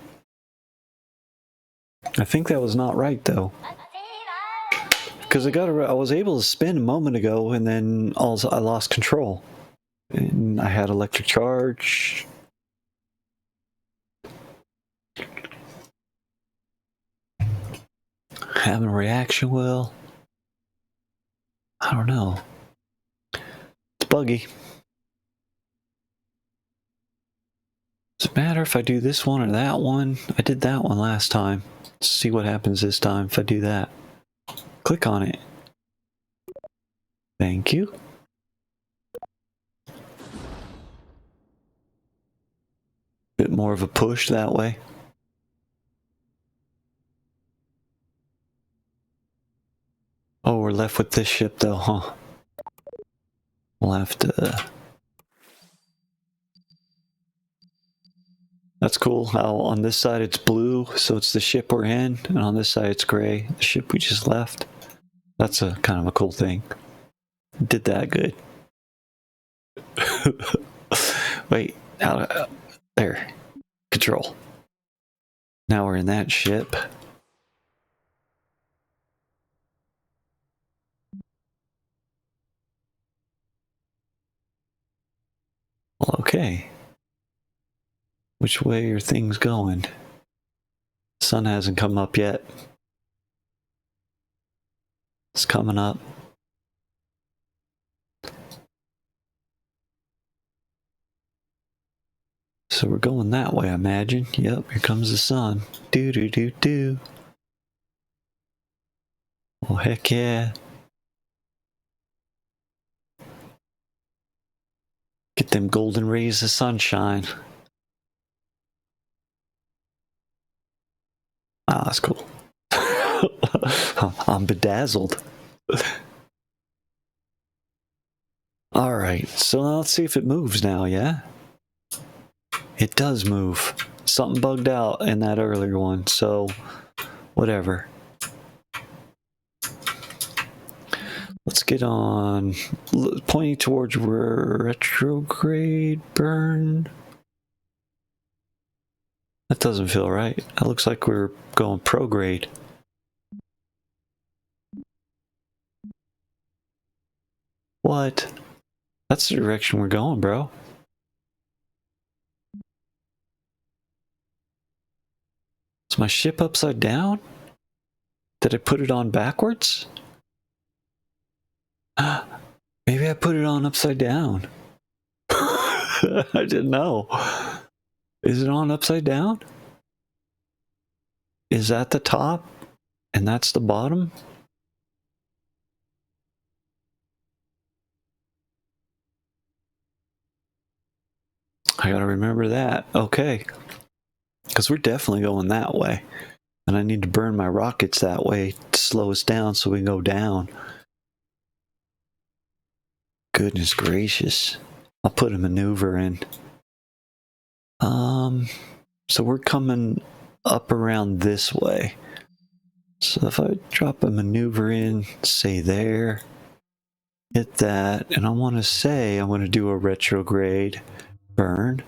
I think that was not right, though. Because I was able to spin a moment ago, and then I lost control. And I had electric charge. Having a reaction wheel. I don't know. It's buggy. Does it matter if I do this one or that one? I did that one last time. Let's see what happens this time if I do that. Click on it. Thank you. more of a push that way. Oh, we're left with this ship though, huh? We'll have to... That's cool how on this side it's blue, so it's the ship we're in, and on this side it's gray, the ship we just left. That's a kind of a cool thing. Did that good. Wait, there. Control. Now we're in that ship. Well, okay. Which way are things going? The sun hasn't come up yet. It's coming up. So we're going that way, I imagine. Yep, here comes the sun. Do do do do. Oh, heck yeah. Get them golden rays of sunshine. Ah, that's cool. I'm bedazzled. Alright, so now let's see if it moves now, yeah? It does move. Something bugged out in that earlier one, so whatever. Let's get on pointing towards retrograde burn. That doesn't feel right. It looks like we're going prograde. What? That's the direction we're going, bro. Is my ship upside down? Did I put it on backwards? Maybe I put it on upside down. I didn't know. Is it on upside down? Is that the top? And that's the bottom? I gotta remember that. Okay. Because we're definitely going that way. And I need to burn my rockets that way to slow us down so we can go down. Goodness gracious. I'll put a maneuver in. So we're coming up around this way. So if I drop a maneuver in, say there, hit that, and I want to say I want to do a retrograde burn.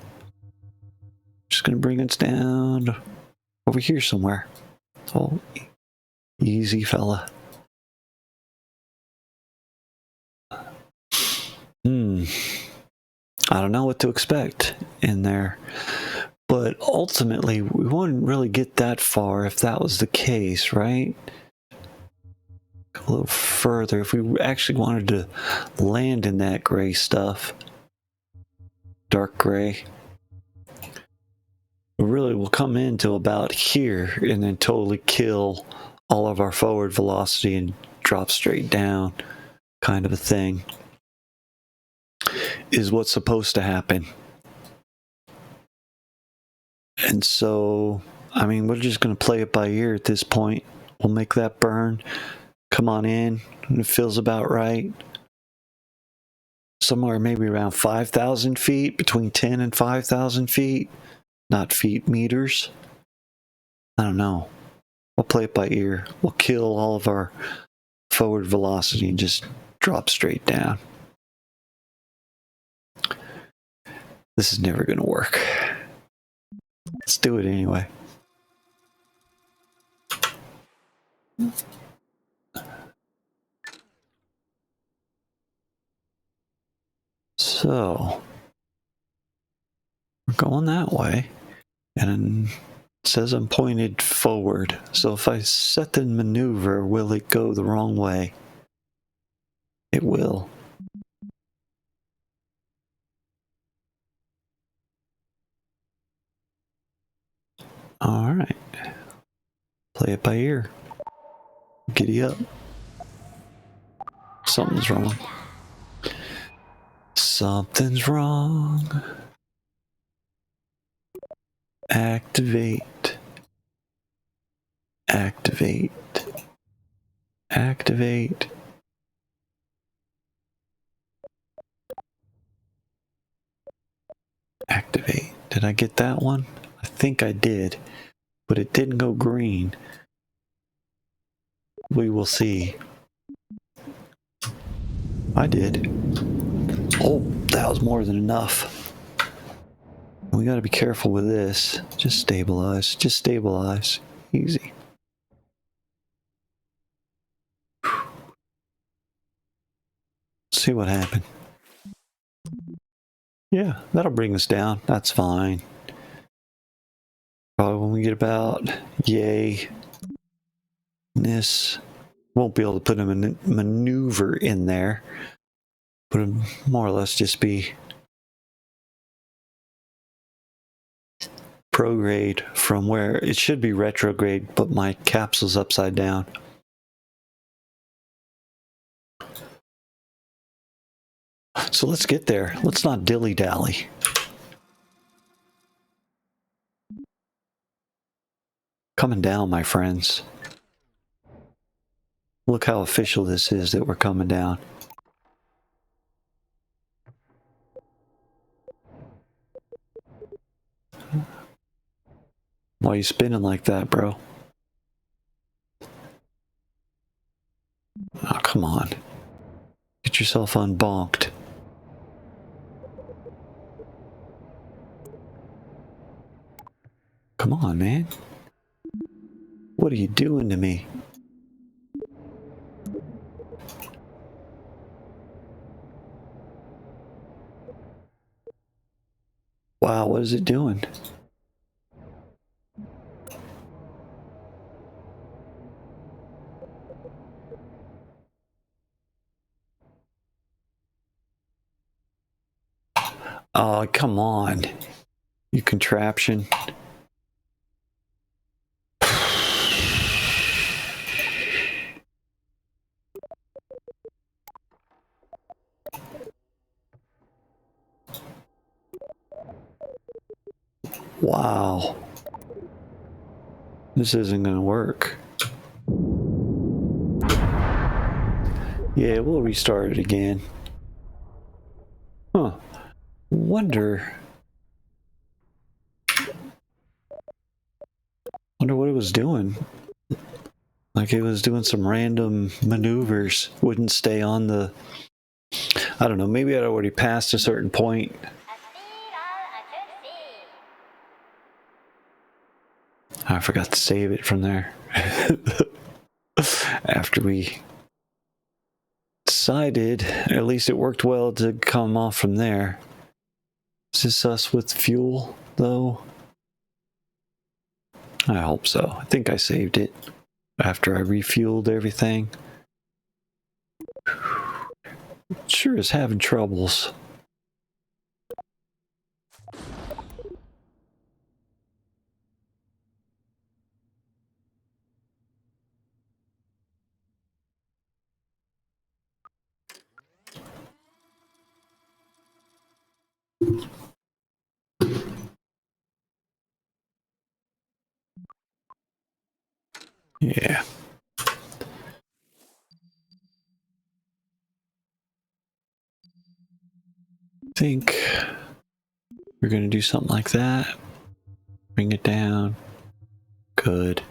Just going to bring us down over here somewhere. Oh, easy fella. I don't know what to expect in there. But ultimately, we wouldn't really get that far if that was the case, right? A little further, if we actually wanted to land in that gray stuff, dark gray, we really will come into about here and then totally kill all of our forward velocity and drop straight down, kind of a thing, is what's supposed to happen. And so, I mean, we're just going to play it by ear at this point. We'll make that burn. Come on in. It feels about right. Somewhere maybe around 5,000 feet, between 10 and 5,000 feet. Not feet, meters. I don't know. We'll play it by ear. We'll kill all of our forward velocity and just drop straight down. This is never going to work. Let's do it anyway. So, we're going that way. And it says I'm pointed forward. So if I set the maneuver, will it go the wrong way? It will. All right. Play it by ear. Giddy up. Something's wrong. Something's wrong. Activate. Activate. Activate. Activate. Did I get that one? I think I did, but it didn't go green. We will see. I did. Oh, that was more than enough. We got to be careful with this. Just stabilize. Just stabilize. Easy. See what happened. Yeah, that'll bring us down. That's fine. Probably when we get about yay. This won't be able to put a maneuver in there. But it'll more or less just be prograde from where it should be retrograde, but my capsule's upside down. So let's get there. Let's not dilly-dally. Coming down, my friends. Look how official this is that we're coming down. Why are you spinning like that, bro? Oh, come on. Get yourself unbonked. Come on, man. What are you doing to me? Wow, what is it doing? Oh, come on. You contraption. Wow. This isn't going to work. Yeah, we'll restart it again. Huh. Wonder what it was doing. Like it was doing some random maneuvers. Wouldn't stay on the... I don't know, maybe I'd already passed a certain point. I forgot to save it from there. After we decided, at least it worked well to come off from there. Is this us with fuel, though? I hope so. I think I saved it after I refueled everything. Sure is having troubles. Yeah. I think we're going to do something like that. Bring it down. Good.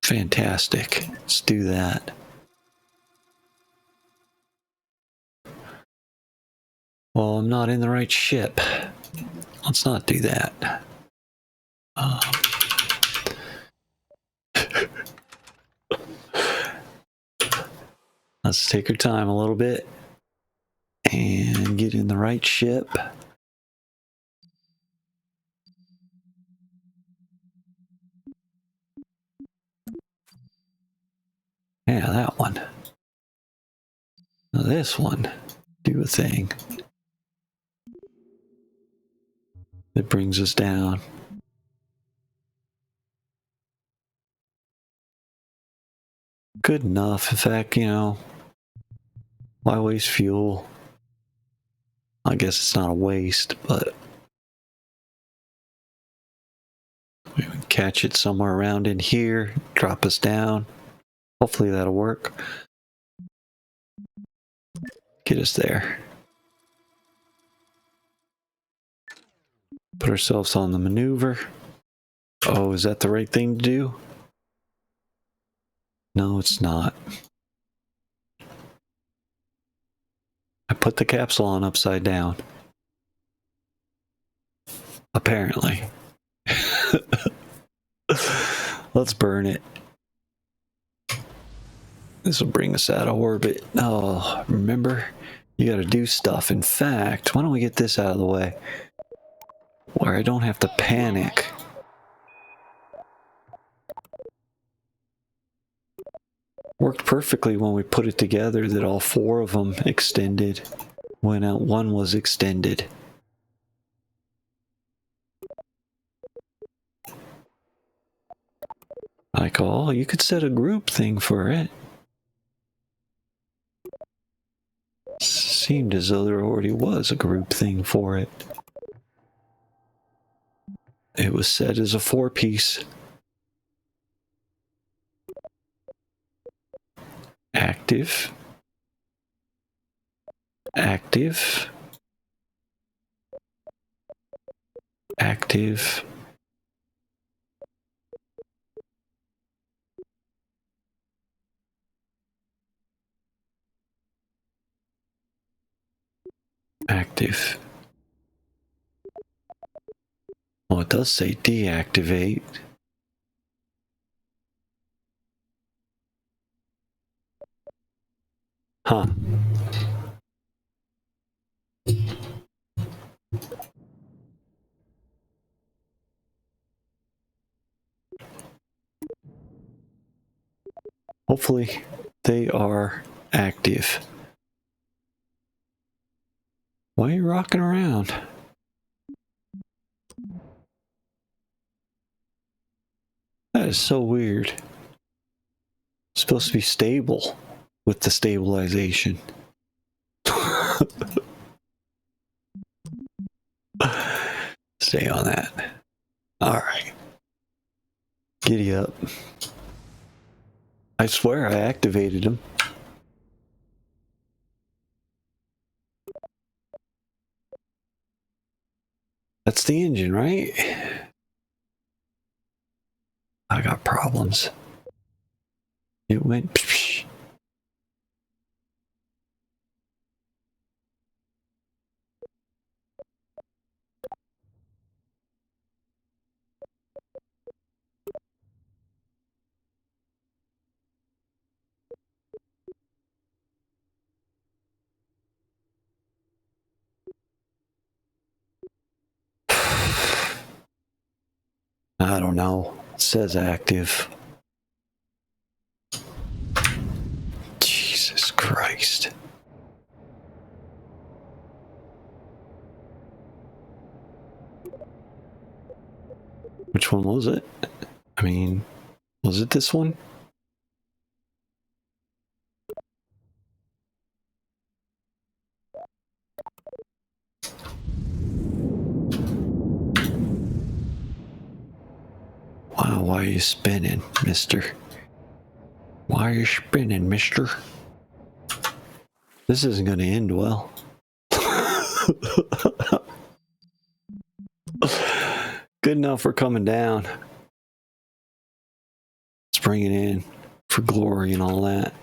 Fantastic. Let's do that. Well, I'm not in the right ship. Let's not do that. Let's take our time a little bit and get in the right ship. Yeah, that one. Now this one, do a thing. It brings us down. Good enough. In fact, you know, why waste fuel? I guess it's not a waste, but Catch it somewhere around in here, drop us down. Hopefully that'll work. Get us there. Put ourselves on the maneuver. Oh, is that the right thing to do? No, it's not. I put the capsule on upside down. Apparently. Let's burn it. This will bring us out of orbit. Oh, remember? You gotta do stuff. In fact, why don't we get this out of the way? Where I don't have to panic. Worked perfectly when we put it together that all four of them extended when one was extended. Like, oh, you could set a group thing for it. Seemed as though there already was a group thing for it. It was set as a 4-piece. Active. Active. Active. Active. Oh, it does say deactivate. Huh. Hopefully they are active. Why are you rocking around? That is so weird. It's supposed to be stable with the stabilization. Stay on that. Alright. Giddy up. I swear I activated him. That's the engine, right? I got problems. It went psh. I don't know. It says active. Jesus Christ. Which one was it? I mean, was it this one? Wow, why are you spinning, mister? Why are you spinning, mister? This isn't going to end well. Good enough for coming down. Let's bring it in for glory and all that.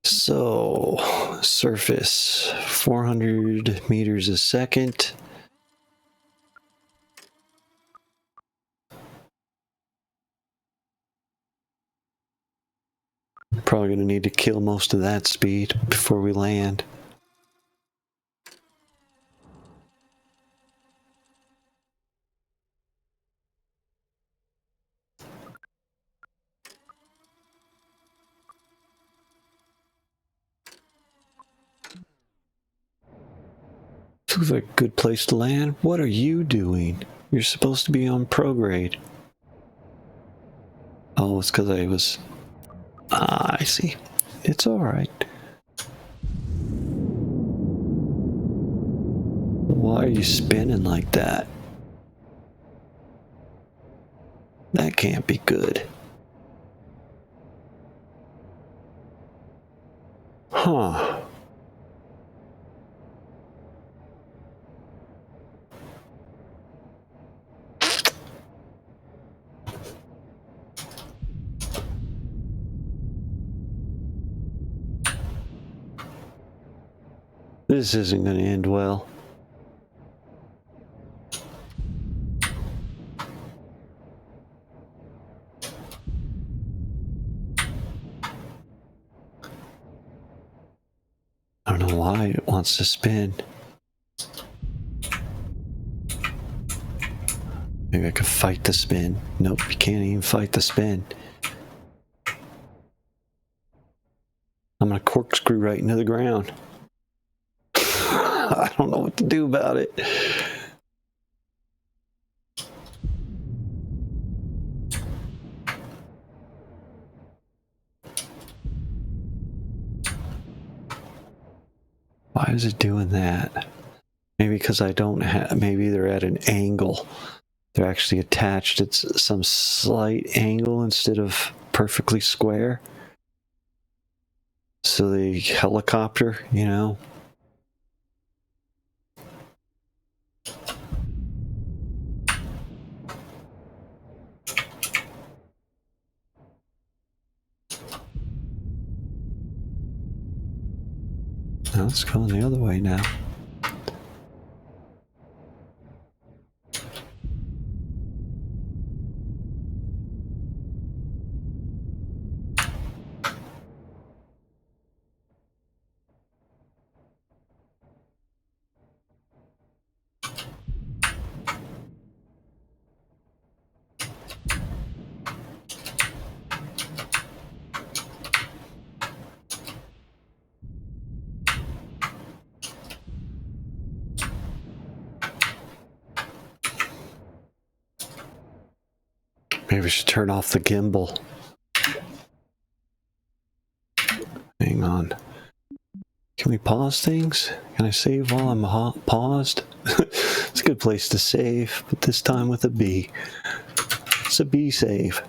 So, surface, 400 meters a second. Probably going to need to kill most of that speed before we land. This looks like a good place to land. What are you doing? You're supposed to be on prograde. Oh, it's because I was... Ah, I see. It's alright. Why are you spinning like that? That can't be good. Huh. This isn't going to end well. I don't know why it wants to spin. Maybe I could fight the spin. Nope, you can't even fight the spin. I'm going to corkscrew right into the ground. I don't know what to do about it. Why is it doing that? Maybe because I don't have, maybe they're at an angle. They're actually attached at some slight angle instead of perfectly square. So the helicopter, you know. No, it's going the other way now. Maybe we should turn off the gimbal. Hang on. Can we pause things? Can I save while I'm paused? It's a good place to save, but this time with a B. It's a B save.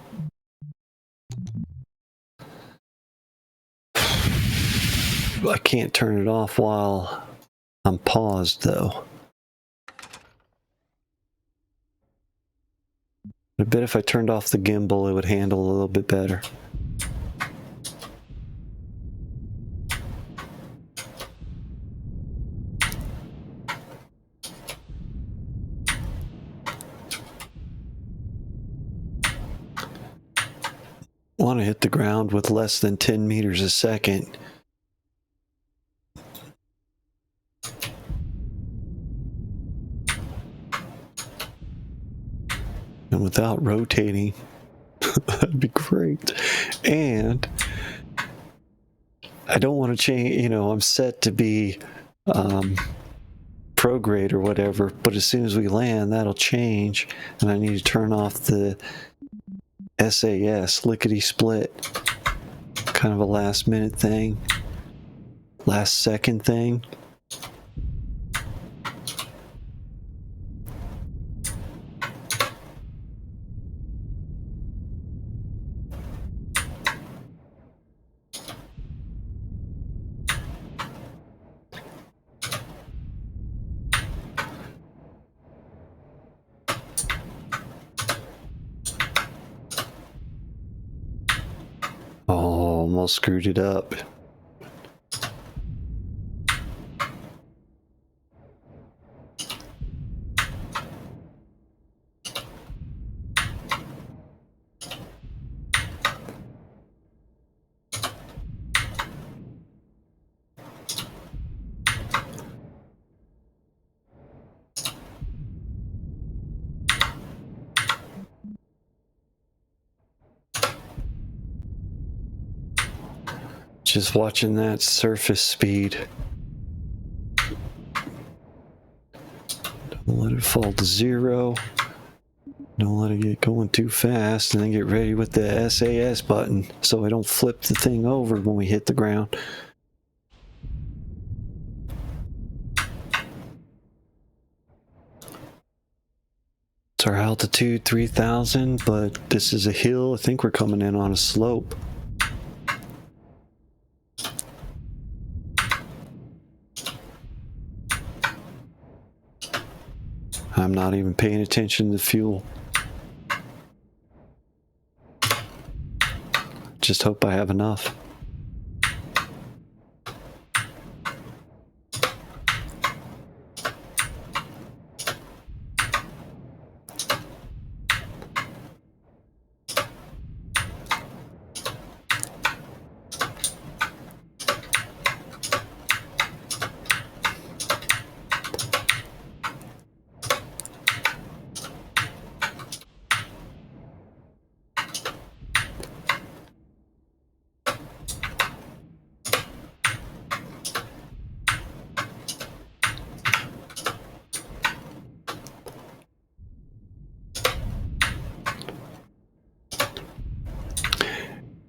I can't turn it off while I'm paused, though. I bet if I turned off the gimbal, it would handle a little bit better. I want to hit the ground with less than 10 meters a second. And without rotating, that'd be great. And I don't want to change, you know, I'm set to be prograde or whatever, but as soon as we land, that'll change. And I need to turn off the SAS, lickety split. Kind of a last minute thing. Last second thing. Almost screwed it up. Just watching that surface speed. Don't let it fall to 0. Don't let it get going too fast, and then get ready with the SAS button so I don't flip the thing over when we hit the ground. It's our altitude 3,000, but this is a hill. I think we're coming in on a slope. I'm not even paying attention to the fuel. Just hope I have enough.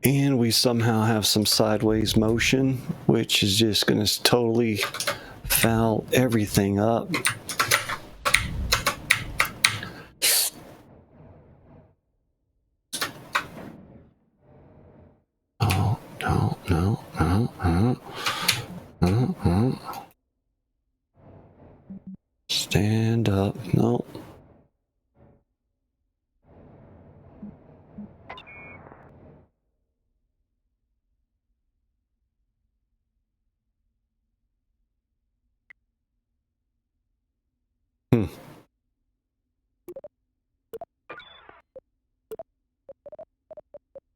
And we somehow have some sideways motion, which is just going to totally foul everything up. Oh, no, no, no, no, no, no. Stand up. No.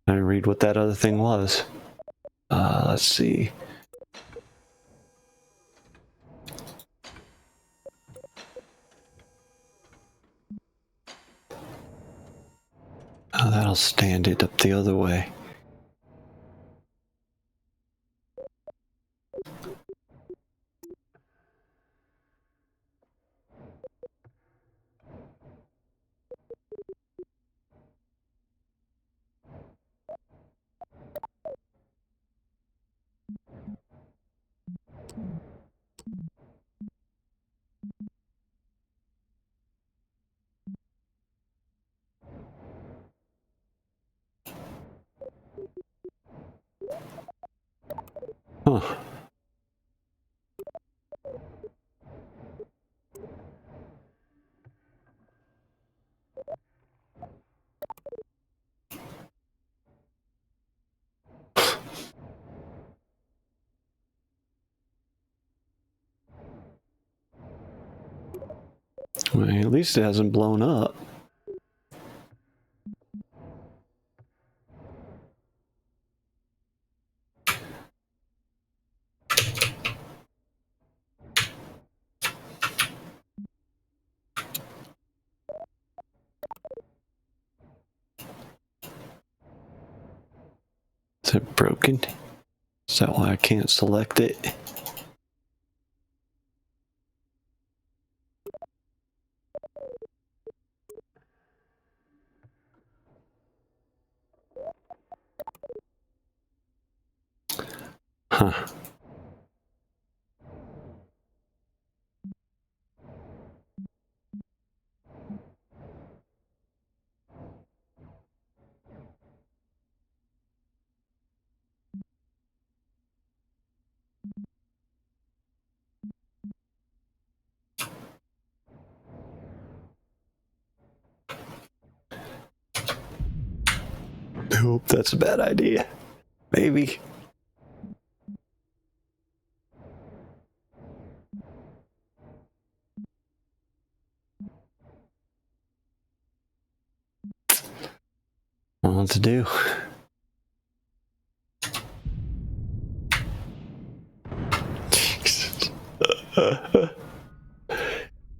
I didn't read what that other thing was. Let's see. Oh, that'll stand it up the other way. Huh. Well, at least it hasn't blown up. Is it broken? Is that why I can't select it? Huh. I hope that's a bad idea. Maybe. What to do?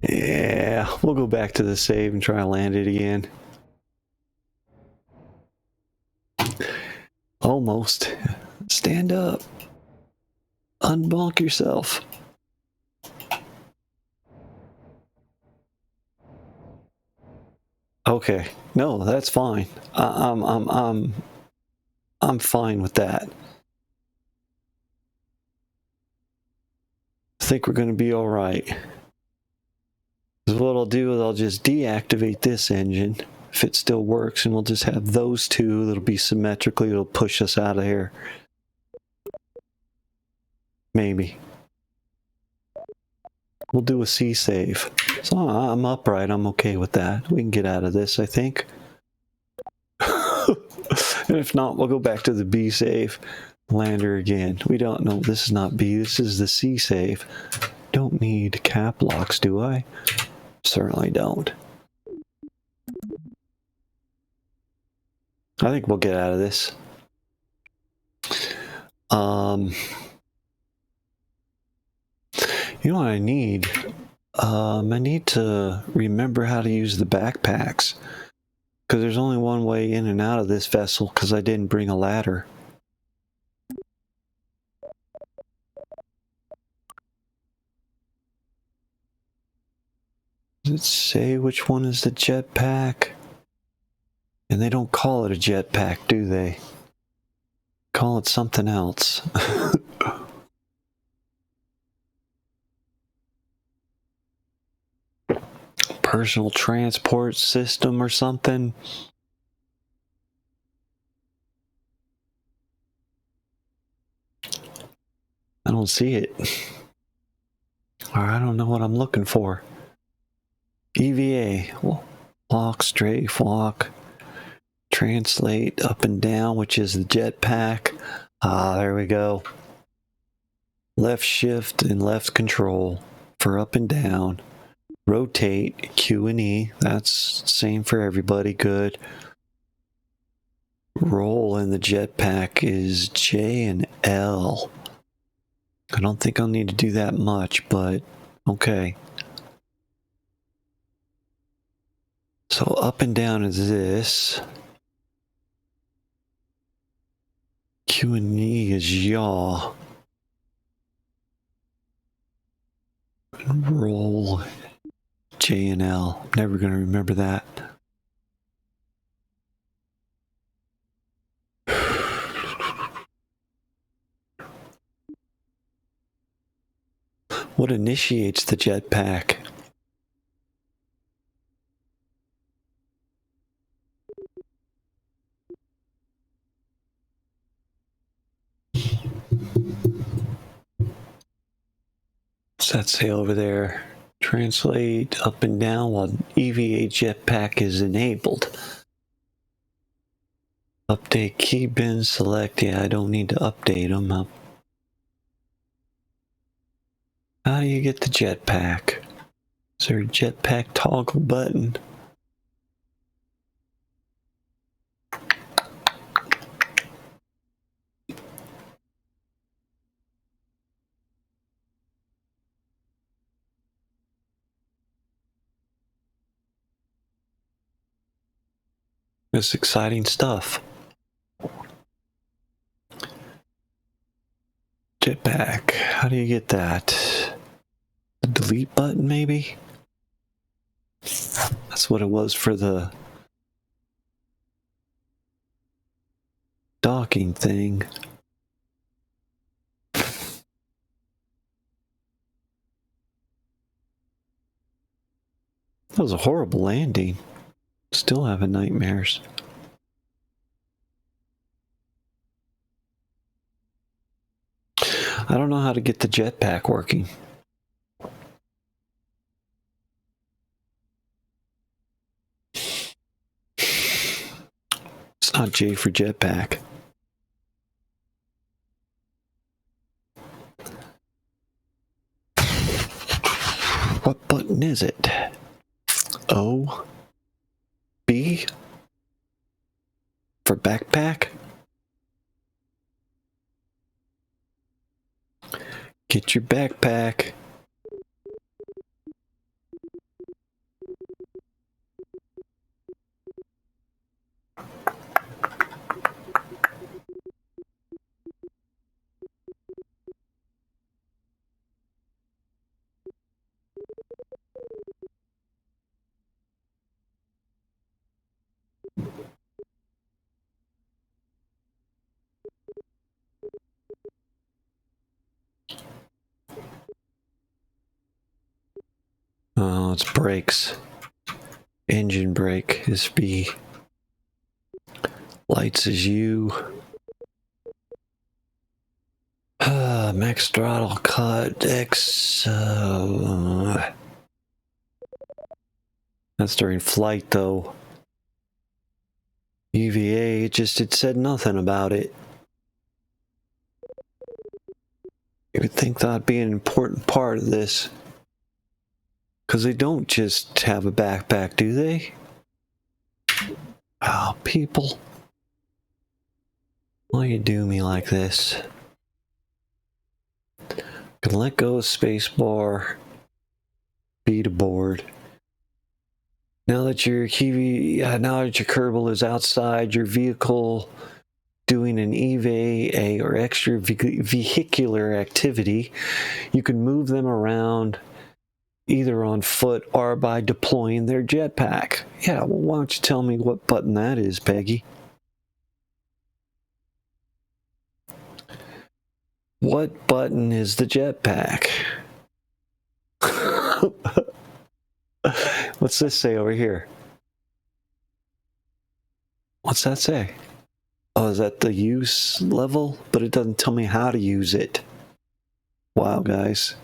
Yeah, we'll go back to the save and try to land it again. Almost. Stand up. Unbonk yourself. Okay. No, that's fine. I'm fine with that. I think we're going to be all right. what I'll do is I'll just deactivate this engine if it still works, and we'll just have those two that'll be symmetrically. It'll push us out of here. Maybe. We'll do a C save. So I'm upright. I'm okay with that. We can get out of this, I think. And if not, we'll go back to the B save. Land her again. We don't know. This is not B. This is the C save. Don't need cap locks, do I? Certainly don't. I think we'll get out of this. You know what I need? I need to remember how to use the backpacks. Because there's only one way in and out of this vessel because I didn't bring a ladder. Does it say which one is the jetpack? And they don't call it a jetpack, do they? Call it something else. Personal transport system or something. I don't see it. Or I don't know what I'm looking for. EVA. Walk, strafe, walk. Translate up and down, which is the jetpack. Ah, there we go. Left shift and left control for up and down. Rotate, Q and E. That's same for everybody. Good. Roll in the jetpack is J and L. I don't think I'll need to do that much, but okay. So up and down is this. Q and E is yaw. And roll J and L. I'm never going to remember that. What initiates the jetpack? What's that say over there? Translate up and down while EVA jetpack is enabled. Update key bin select. Yeah, I don't need to update them. How do you get the jetpack? Is there a jetpack toggle button? It's exciting stuff. Jetpack. How do you get that? The delete button, maybe? That's what it was for the docking thing. That was a horrible landing. Still having nightmares. I don't know how to get the jetpack working. It's not J for jetpack. What button is it? O? B? For backpack? Get your backpack. it's brakes. Engine brake is B. Lights is U. Max throttle cut X. That's during flight though. EVA, it said nothing about it. You would think that'd be an important part of this. Because they don't just have a backpack, do they? Oh, people. Why you do me like this? Can let go of spacebar. B to board. Now that your Kerbal is outside your vehicle doing an EVA or extra vehicular activity, you can move them around either on foot or by deploying their jetpack. Yeah, well, why don't you tell me what button that is, Peggy? What button is the jetpack? What's this say over here? What's that say? Oh, is that the use level? But it doesn't tell me how to use it. Wow, guys.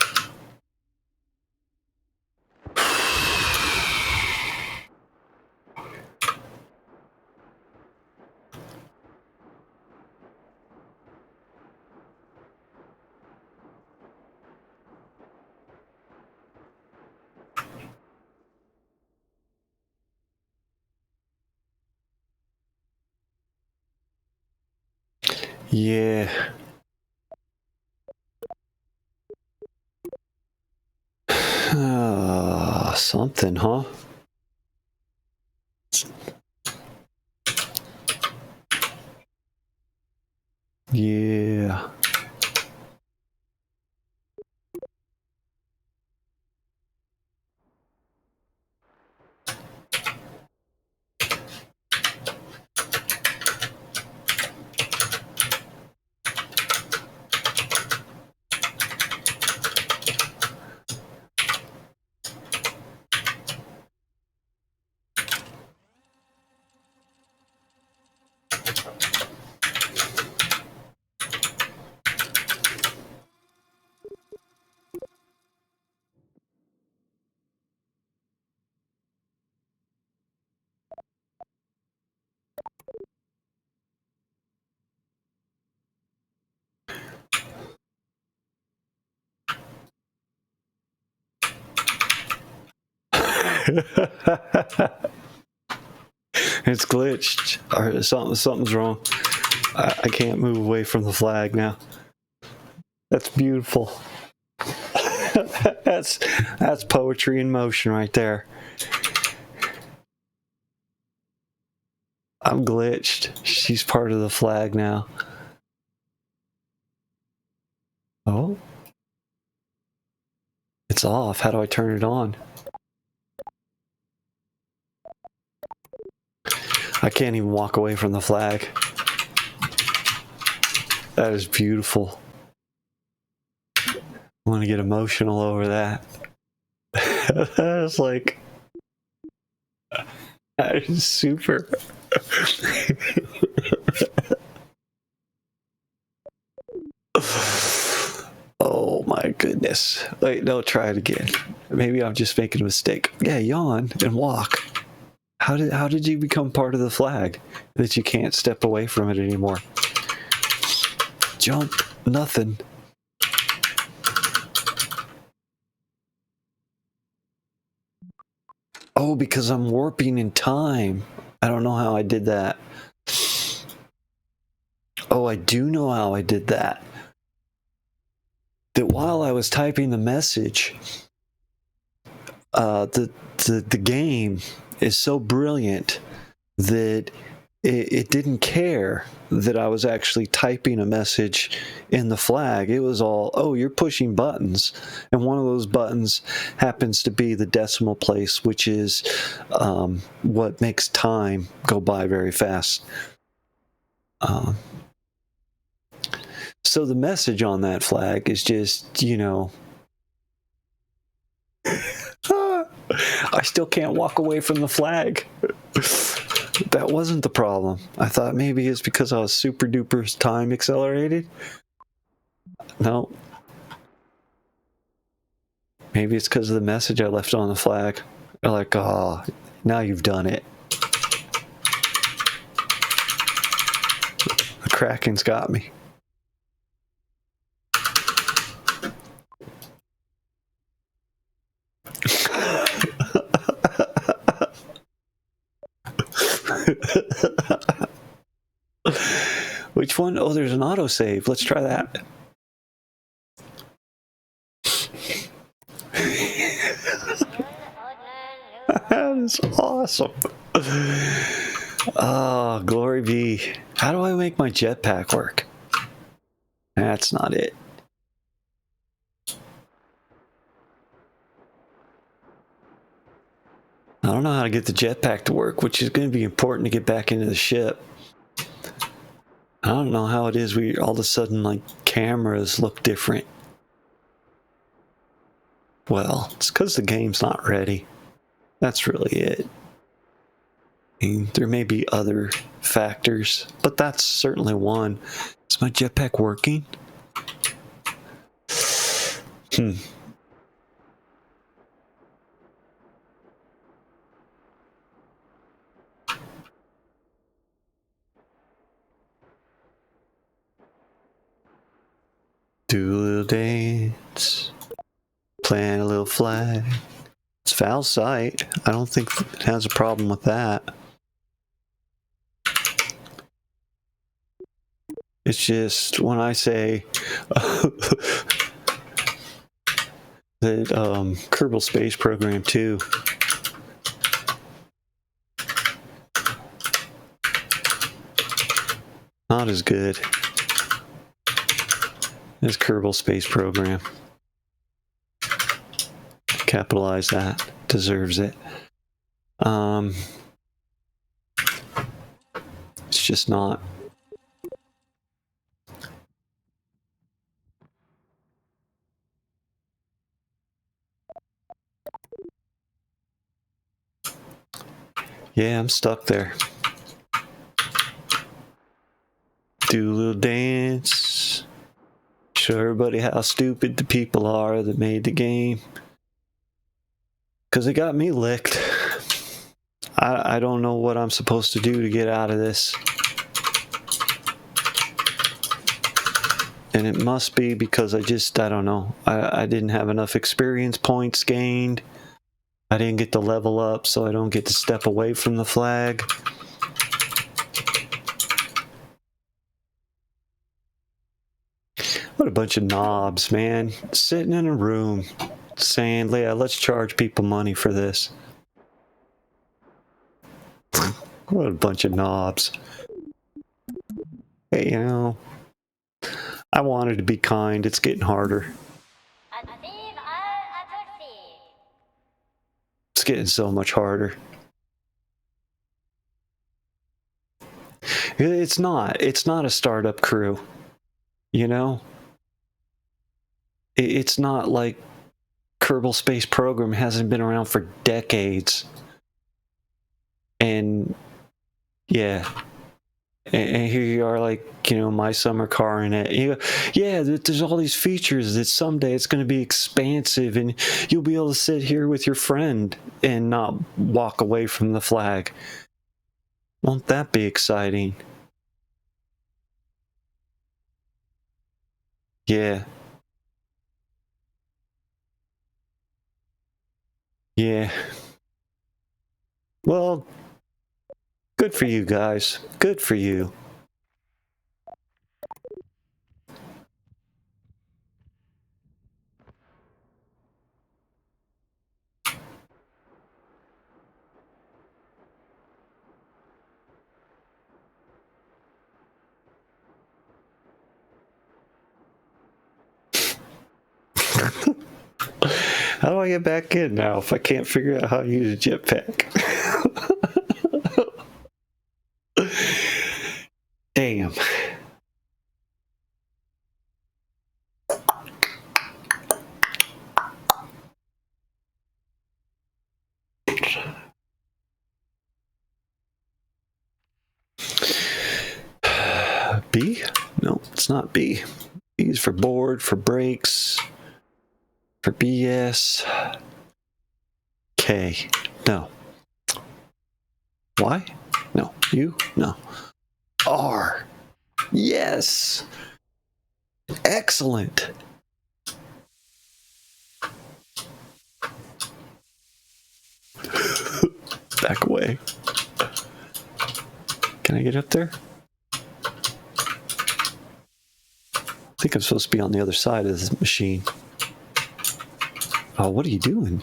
Yeah. Something, huh? Yeah. It's glitched. Or something's wrong. I can't move away from the flag now. That's beautiful. that's poetry in motion right there. I'm glitched. She's part of the flag now. Oh? It's off. How do I turn it on? I can't even walk away from the flag. That is beautiful. I want to get emotional over that. It's like, that is super. Oh my goodness. Wait, no, try it again. Maybe I'm just making a mistake. Yeah, yawn and walk. How did you become part of the flag that you can't step away from it anymore? Jump, nothing. Oh, because I'm warping in time. I don't know how I did that. Oh, I do know how I did that. That while I was typing the message, the game is so brilliant that it didn't care that I was actually typing a message in the flag. It was all, oh, you're pushing buttons. And one of those buttons happens to be the decimal place, which is what makes time go by very fast. So the message on that flag is just, you know, I still can't walk away from the flag. That wasn't the problem. I thought maybe it's because I was super duper time accelerated. No. Maybe it's because of the message I left on the flag. They're like, oh, now you've done it. The Kraken's got me. Which one? Oh, there's an autosave. Let's try that. That is awesome. Oh, glory be. How do I make my jetpack work? That's not it. I don't know how to get the jetpack to work, which is going to be important to get back into the ship. I don't know how it is we all of a sudden, like, cameras look different. Well, it's because the game's not ready. That's really it. I mean, there may be other factors, but that's certainly one. Is my jetpack working? Do a little dance, plant a little flag. It's foul sight. I don't think it has a problem with that. It's just when I say that Kerbal Space Program 2 not as good as Kerbal Space Program. Capitalize that. Deserves it. It's just not. Yeah, I'm stuck there. Do a little dance. Show everybody how stupid the people are that made the game. Because it got me licked. I don't know what I'm supposed to do to get out of this. And it must be because I don't know. I didn't have enough experience points gained. I didn't get to level up, so I don't get to step away from the flag. What a bunch of knobs, man. Sitting in a room saying, yeah, let's charge people money for this. What a bunch of knobs. Hey, you know, I wanted to be kind. It's getting harder. It's getting so much harder. It's not a startup crew, you know? It's not like Kerbal Space Program hasn't been around for decades. And yeah. And here you are, like, you know, my summer car in it. You go, yeah, there's all these features that someday it's going to be expansive and you'll be able to sit here with your friend and not walk away from the flag. Won't that be exciting? Yeah. Yeah. Well, good for you guys. Good for you. How do I get back in now if I can't figure out how to use a jetpack? Damn. B? No, it's not B. B is for board, for brakes, for BS. K. No. Y? No. U? No. R. Yes. Excellent. Back away. Can I get up there? I think I'm supposed to be on the other side of this machine. Oh, what are you doing?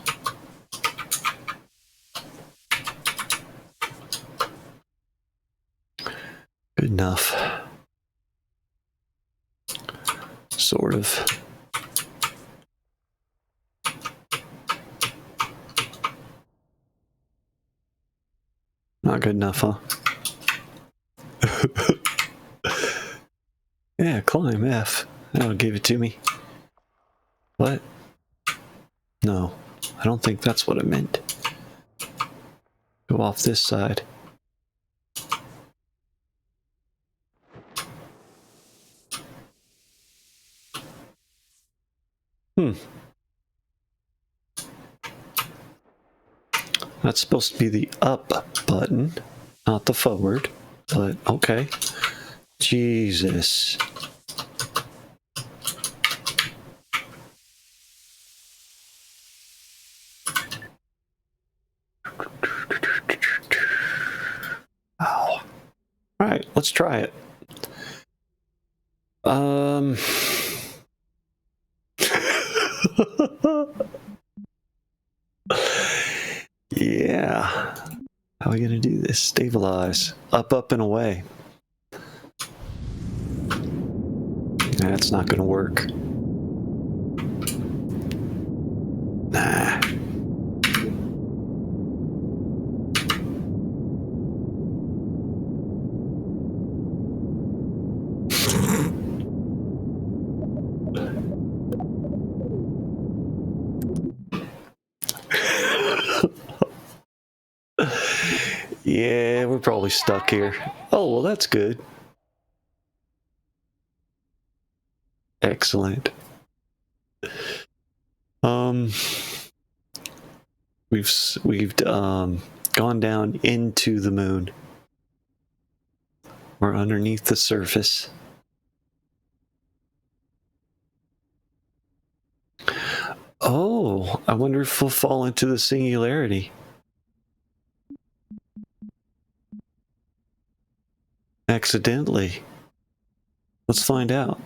Good enough. Sort of. Not good enough, huh? Yeah, climb F. That'll give it to me. What? No, I don't think that's what I meant. Go off this side. That's supposed to be the up button, not the forward, but okay. Jesus. Ow. All right, let's try it. Yeah. How are we gonna do this? Stabilize. Up, up, and away. That's not gonna work. Nah. Yeah, we're probably stuck here. Oh, well, that's good. Excellent. We've gone down into the moon. We're underneath the surface. Oh, I wonder if we'll fall into the singularity. Accidentally. Let's find out.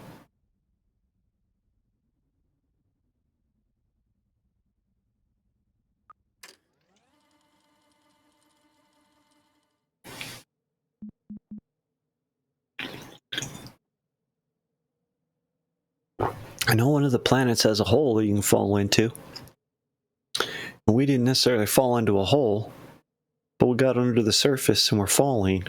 I know one of the planets has a hole that you can fall into. We didn't necessarily fall into a hole, but we got under the surface and we're falling.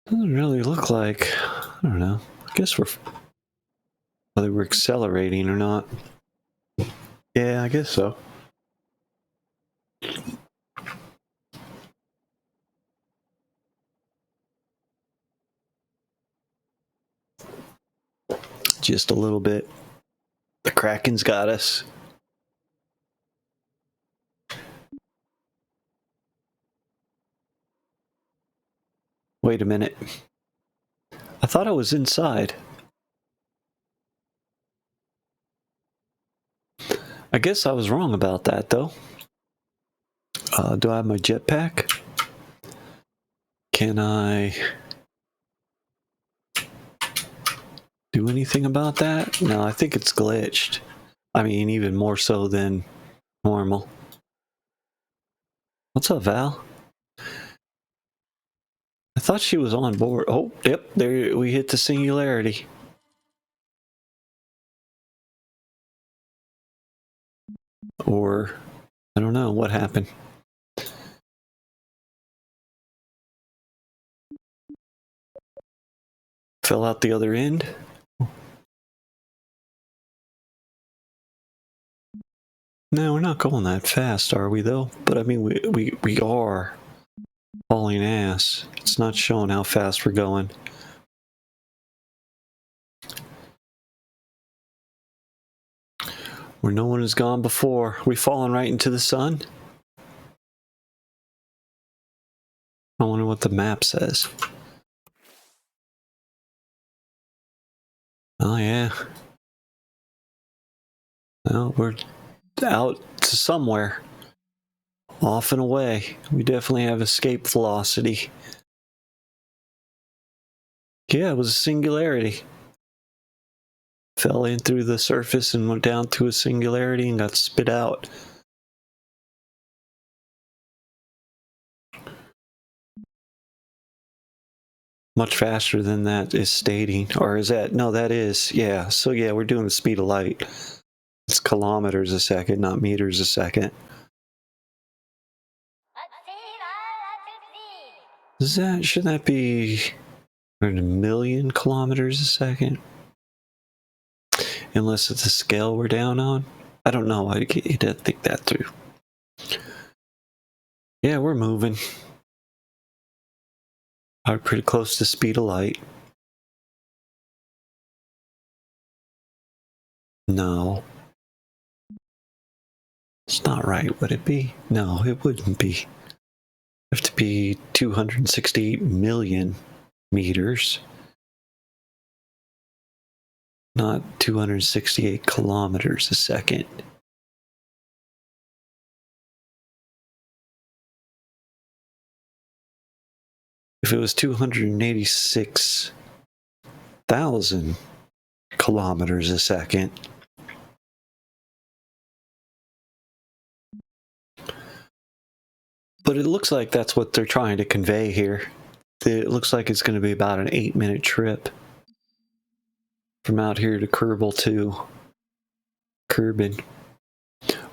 Doesn't really look like, I don't know. I guess whether we're accelerating or not. Yeah, I guess so. Just a little bit. The Kraken's got us. Wait a minute. I thought I was inside. I guess I was wrong about that, though. Do I have my jetpack? Can I do anything about that? No, I think it's glitched. I mean, even more so than normal. What's up, Val? I thought she was on board. Oh, yep, there we hit the singularity. Or, I don't know what happened. Fell out the other end. No, we're not going that fast, are we, though? But, I mean, we are hauling ass. It's not showing how fast we're going. Where no one has gone before. We falling right into the sun? I wonder what the map says. Oh, yeah. Well, we're out to somewhere. Off and away. We definitely have escape velocity. Yeah, it was a singularity. Fell in through the surface and went down to a singularity and got spit out. Much faster than that is stating. Or is that? No, that is. Yeah. So, yeah, we're doing the speed of light. It's kilometers a second, not meters a second. Should that be 1,000,000 kilometers a second? Unless it's a scale we're down on. I don't know. I didn't think that through. Yeah, we're moving. Are pretty close to speed of light. No. It's not right, would it be? No, it wouldn't be. It'd have to be 268 million meters. Not 268 kilometers a second. If it was 286,000 kilometers a second. But it looks like that's what they're trying to convey here. It looks like it's going to be about an 8-minute trip from out here to Kerbal to Kerbin.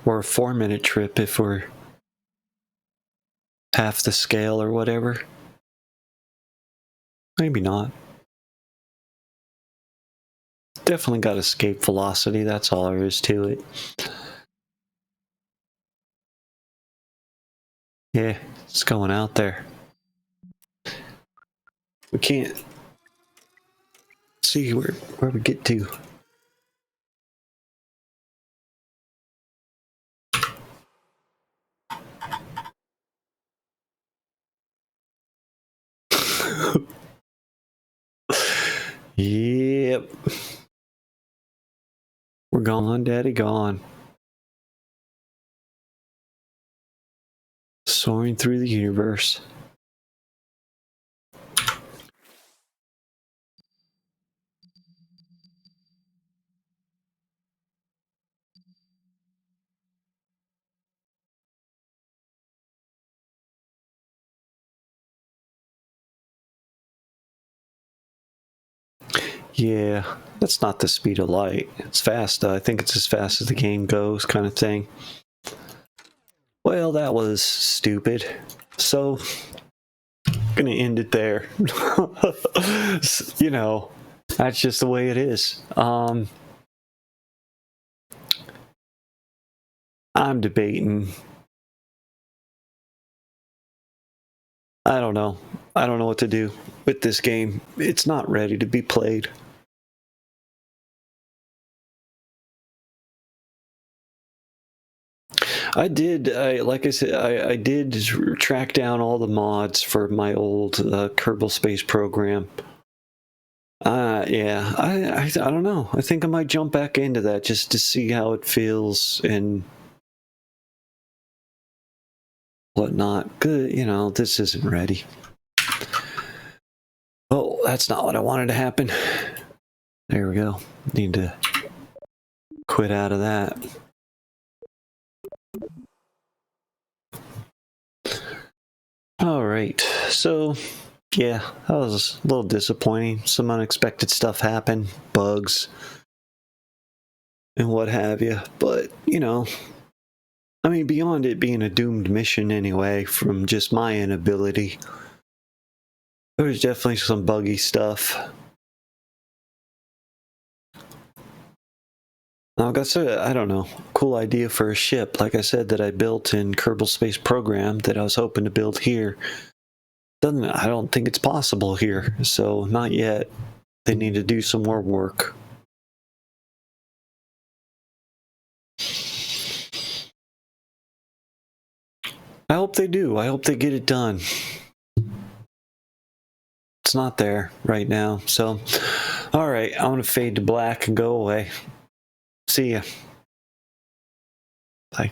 Or a 4-minute trip if we're half the scale or whatever. Maybe not. Definitely got escape velocity, that's all there is to it. Yeah, it's going out there. We can't see where we get to. Yep. We're gone, Daddy, gone. Soaring through the universe. Yeah, that's not the speed of light. It's fast. I think it's as fast as the game goes, kind of thing. Well, that was stupid. So, gonna end it there. You know, that's just the way it is. I'm debating. I don't know. I don't know what to do with this game. It's not ready to be played. Like I said, I did track down all the mods for my old Kerbal Space program. Yeah, I don't know. I think I might jump back into that just to see how it feels and whatnot. Good, you know, this isn't ready. Oh, that's not what I wanted to happen. There we go. Need to quit out of that. All right, so yeah, that was a little disappointing. Some unexpected stuff happened, bugs, and what have you. But, you know, I mean, beyond it being a doomed mission anyway, from just my inability, there was definitely some buggy stuff. Now, that's I don't know, cool idea for a ship, like I said, that I built in Kerbal Space Program that I was hoping to build here. I don't think it's possible here, so not yet. They need to do some more work. I hope they do. I hope they get it done. It's not there right now. So, all right, I'm going to fade to black and go away. See ya. Bye.